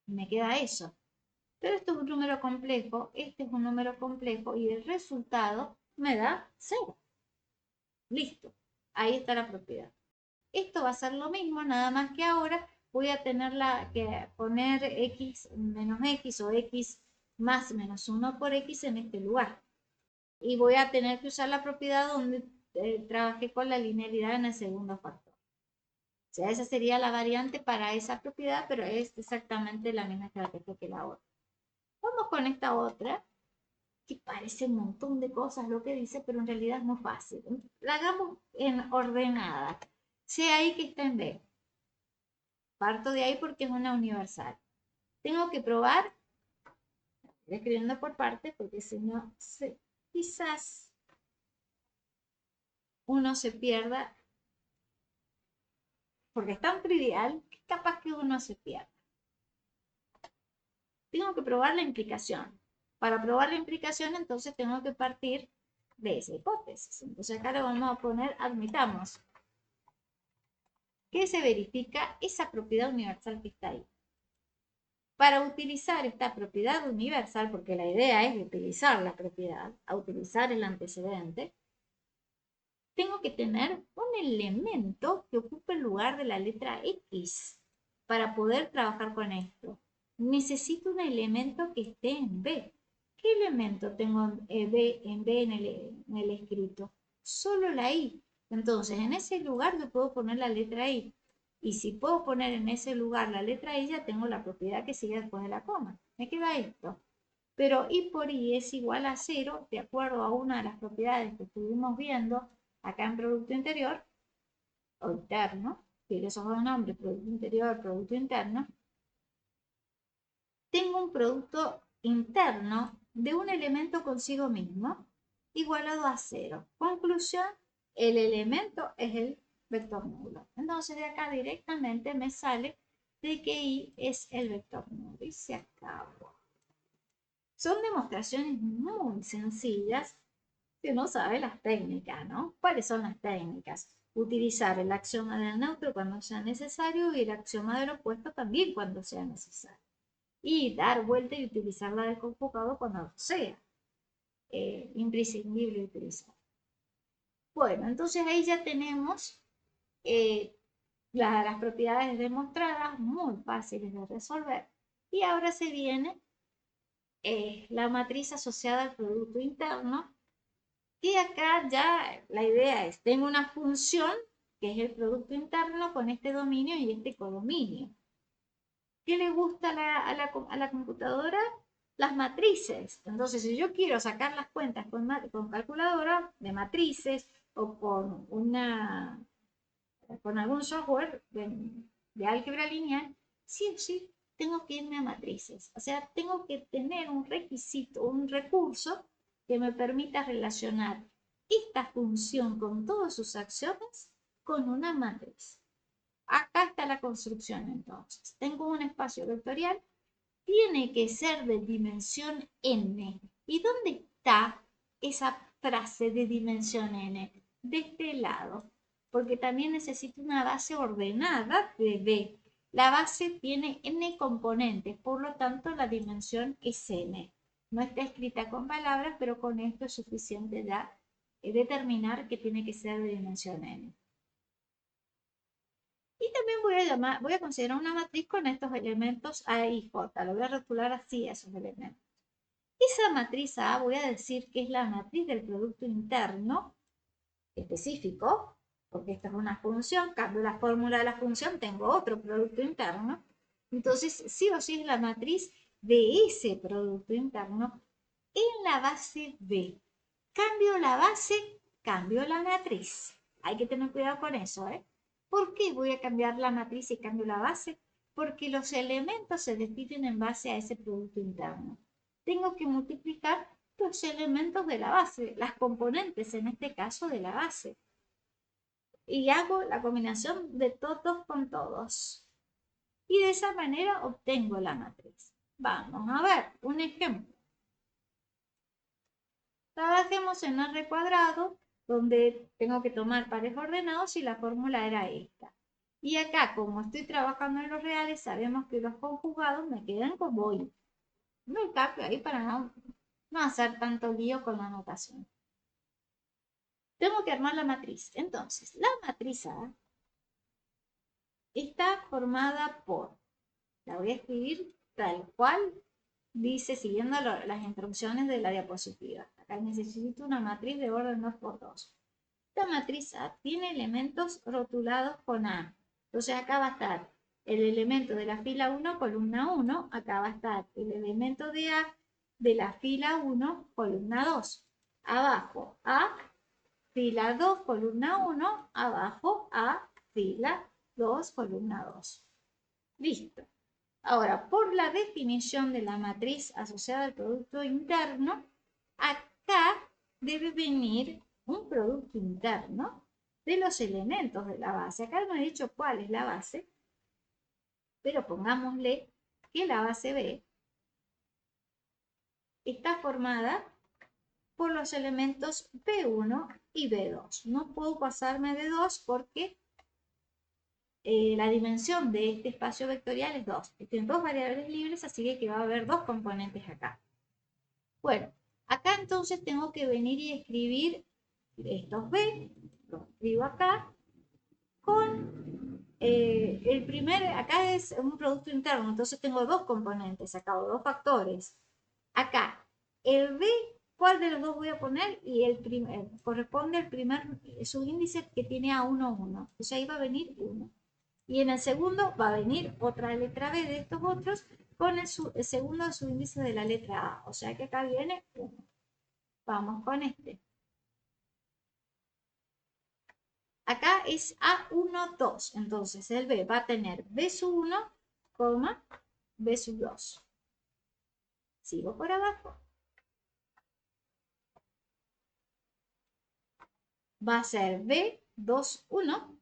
y me queda eso. Pero esto es un número complejo, este es un número complejo y el resultado me da 0. Listo. Ahí está la propiedad. Esto va a ser lo mismo, nada más que ahora voy a tener que poner x menos x o x más menos 1 por x en este lugar. Y voy a tener que usar la propiedad donde trabajé con la linealidad en el segundo factor. O sea, esa sería la variante para esa propiedad, pero es exactamente la misma estrategia que la otra. Vamos con esta otra, que parece un montón de cosas lo que dice, pero en realidad es muy fácil. La hagamos en ordenada. Sea ahí que está en B. Parto de ahí porque es una universal. Tengo que probar, escribiendo por partes, porque si no, quizás uno se pierda, porque es tan trivial que capaz que uno se pierda. Tengo que probar la implicación. Para probar la implicación, entonces tengo que partir de esa hipótesis. Entonces acá le vamos a poner, admitamos que se verifica esa propiedad universal que está ahí. Para utilizar esta propiedad universal, porque la idea es utilizar la propiedad, a utilizar el antecedente, tengo que tener un elemento que ocupe el lugar de la letra X para poder trabajar con esto. Necesito un elemento que esté en B. ¿Qué elemento tengo en B en el escrito? Solo la I. Entonces, en ese lugar yo puedo poner la letra I. Y si puedo poner en ese lugar la letra I, ya tengo la propiedad que sigue después de la coma. Me queda esto. Pero I por I es igual a 0, de acuerdo a una de las propiedades que estuvimos viendo acá en Producto Interior, o interno, que esos dos nombres, Producto Interior, Producto Interno. Tengo un producto interno de un elemento consigo mismo igualado a 0. Conclusión, el elemento es el vector nulo. Entonces de acá directamente me sale de que I es el vector nulo y se acabó. Son demostraciones muy sencillas si uno sabe las técnicas, ¿no? ¿Cuáles son las técnicas? Utilizar el axioma del neutro cuando sea necesario y el axioma del opuesto también cuando sea necesario. Y dar vuelta y utilizar la del conjugado cuando sea imprescindible utilizar. Bueno, entonces ahí ya tenemos las propiedades demostradas, muy fáciles de resolver. Y ahora se viene la matriz asociada al producto interno. Y acá ya la idea es, tengo una función que es el producto interno con este dominio y este codominio. ¿Qué le gusta a la computadora? Las matrices. Entonces, si yo quiero sacar las cuentas con calculadora de matrices o con algún software de álgebra lineal, sí o sí tengo que irme a matrices. O sea, tengo que tener un requisito, un recurso que me permita relacionar esta función con todos sus axiomas con una matriz. Acá está la construcción entonces. Tengo un espacio vectorial, tiene que ser de dimensión n. ¿Y dónde está esa frase de dimensión n? De este lado, porque también necesito una base ordenada de B. La base tiene n componentes, por lo tanto la dimensión es n. No está escrita con palabras, pero con esto es suficiente ya determinar que tiene que ser de dimensión n. Y también voy a considerar una matriz con estos elementos A y J. Lo voy a rotular así a esos elementos. Esa matriz A voy a decir que es la matriz del producto interno específico, porque esta es una función, cambio la fórmula de la función, tengo otro producto interno. Entonces, sí o sí es la matriz de ese producto interno en la base B. Cambio la base, cambio la matriz. Hay que tener cuidado con eso, ¿eh? ¿Por qué voy a cambiar la matriz y cambio la base? Porque los elementos se definen en base a ese producto interno. Tengo que multiplicar los elementos de la base, las componentes en este caso de la base. Y hago la combinación de todos con todos. Y de esa manera obtengo la matriz. Vamos a ver un ejemplo. Trabajemos en R cuadrado, donde tengo que tomar pares ordenados y la fórmula era esta. Y acá, como estoy trabajando en los reales, sabemos que los conjugados me quedan como y. No cambio ahí para no hacer tanto lío con la notación. Tengo que armar la matriz. Entonces, la matriz A está formada por, la voy a escribir tal cual dice, siguiendo las instrucciones de la diapositiva. Acá necesito una matriz de orden 2×2. Esta matriz A tiene elementos rotulados con A. Entonces acá va a estar el elemento de la fila 1, columna 1. Acá va a estar el elemento de A de la fila 1, columna 2. Abajo A, fila 2, columna 1. Abajo A, fila 2, columna 2. Listo. Ahora, por la definición de la matriz asociada al producto interno, acá debe venir un producto interno de los elementos de la base. Acá no he dicho cuál es la base, pero pongámosle que la base B está formada por los elementos B1 y B2. No puedo pasarme de 2 porque la dimensión de este espacio vectorial es 2. Tienen dos variables libres, así que va a haber dos componentes acá. Bueno, acá entonces tengo que venir y escribir estos B, los escribo acá, con el primer, acá es un producto interno, entonces tengo dos componentes acá, o dos factores. Acá, el B, ¿cuál de los dos voy a poner? Y el primer, corresponde al primer subíndice que tiene A1, 1. Entonces ahí va a venir 1. Y en el segundo va a venir otra letra B de estos otros con el segundo subíndice de la letra A. O sea que acá viene 1. Vamos con este. Acá es A1, 2. Entonces el B va a tener B sub 1, B sub 2. Sigo por abajo. Va a ser B2, 1.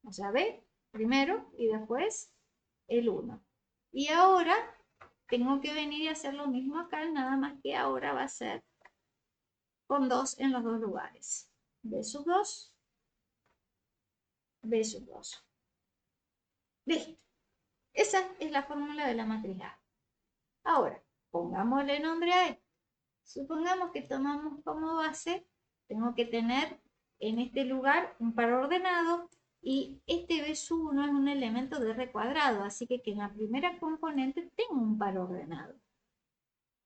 O sea, B primero y después el 1. Y ahora tengo que venir y hacer lo mismo acá, nada más que ahora va a ser con 2 en los dos lugares. B sub 2, B sub 2. Listo. Esa es la fórmula de la matriz A. Ahora, pongámosle nombre a esto. Supongamos que tomamos como base, tengo que tener en este lugar un par ordenado y este B sub 1 es un elemento de R cuadrado, así que en la primera componente tengo un par ordenado.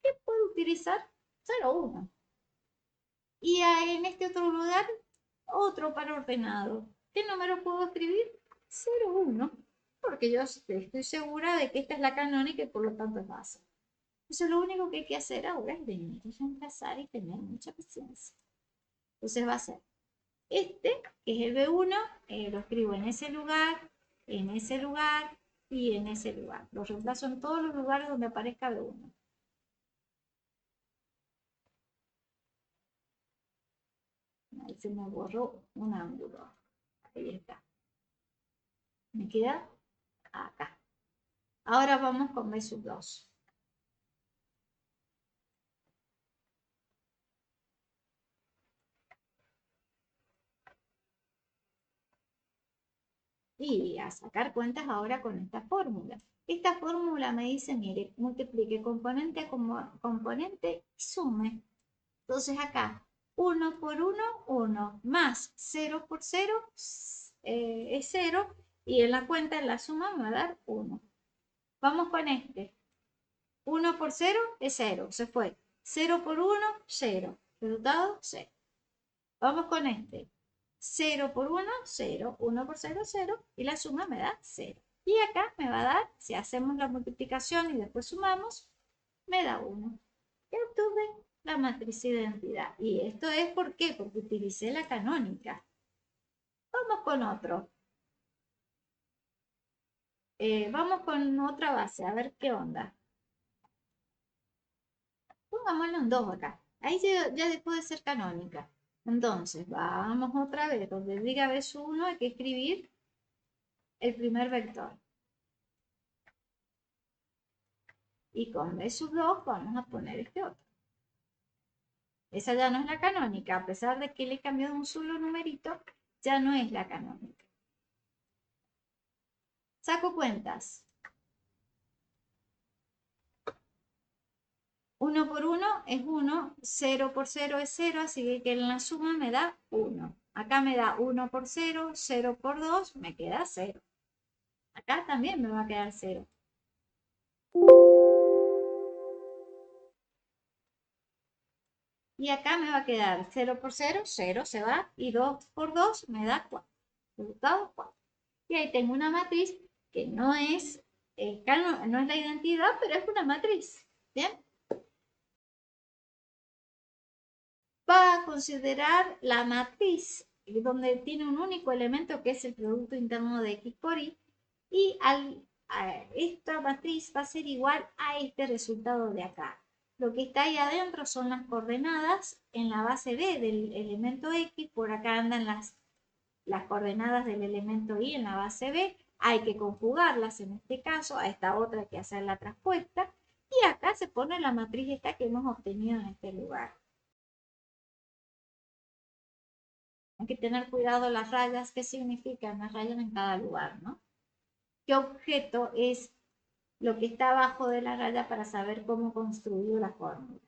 ¿Qué puedo utilizar? 0, 1. Y en este otro lugar, otro par ordenado. ¿Qué número puedo escribir? 0, 1. Porque yo estoy segura de que esta es la canónica y por lo tanto es base. Entonces lo único que hay que hacer ahora es venir y reemplazar y tener mucha paciencia. Entonces va a ser este, que es el B1, lo escribo en ese lugar y en ese lugar. Lo reemplazo en todos los lugares donde aparezca B1. Ahí se me borró un ángulo. Ahí está. Me queda acá. Ahora vamos con B sub 2. Y a sacar cuentas ahora con esta fórmula. Esta fórmula me dice, mire, multiplique componente a componente y sume. Entonces acá, 1 por 1, 1, más 0 por 0 es 0, y en la cuenta, en la suma, me va a dar 1. Vamos con este. 1 por 0 es 0, se fue. 0 por 1, 0. Resultado, 0. Vamos con este. 0 por 1, 0. 1 por 0, 0. Y la suma me da 0. Y acá me va a dar, si hacemos la multiplicación y después sumamos, me da 1. Y obtuve la matriz de identidad. ¿Y esto es por qué? Porque utilicé la canónica. Vamos con otro. Vamos con otra base, a ver qué onda. Pongámoslo en 2 acá. Ahí ya dejó de ser canónica. Entonces, vamos otra vez. Donde diga B1 hay que escribir el primer vector. Y con B2 vamos a poner este otro. Esa ya no es la canónica. A pesar de que le he cambiado un solo numerito, ya no es la canónica. Saco cuentas. 1 por 1 es 1, 0 por 0 es 0, así que en la suma me da 1. Acá me da 1 por 0, 0 por 2, me queda 0. Acá también me va a quedar 0. Y acá me va a quedar 0 por 0, 0 se va, y 2 por 2 me da 4. Resultado 4. Y ahí tengo una matriz que no es la identidad, pero es una matriz. ¿Bien? Va a considerar la matriz donde tiene un único elemento que es el producto interno de X por Y, y esta matriz va a ser igual a este resultado de acá. Lo que está ahí adentro son las coordenadas en la base B del elemento X. Por acá andan las coordenadas del elemento Y en la base B. Hay que conjugarlas en este caso. A esta otra hay que hacer la traspuesta. Y acá se pone la matriz esta que hemos obtenido en este lugar. Hay que tener cuidado las rayas. ¿Qué significan las rayas en cada lugar, no? ¿Qué objeto es lo que está abajo de la raya para saber cómo construir la fórmula?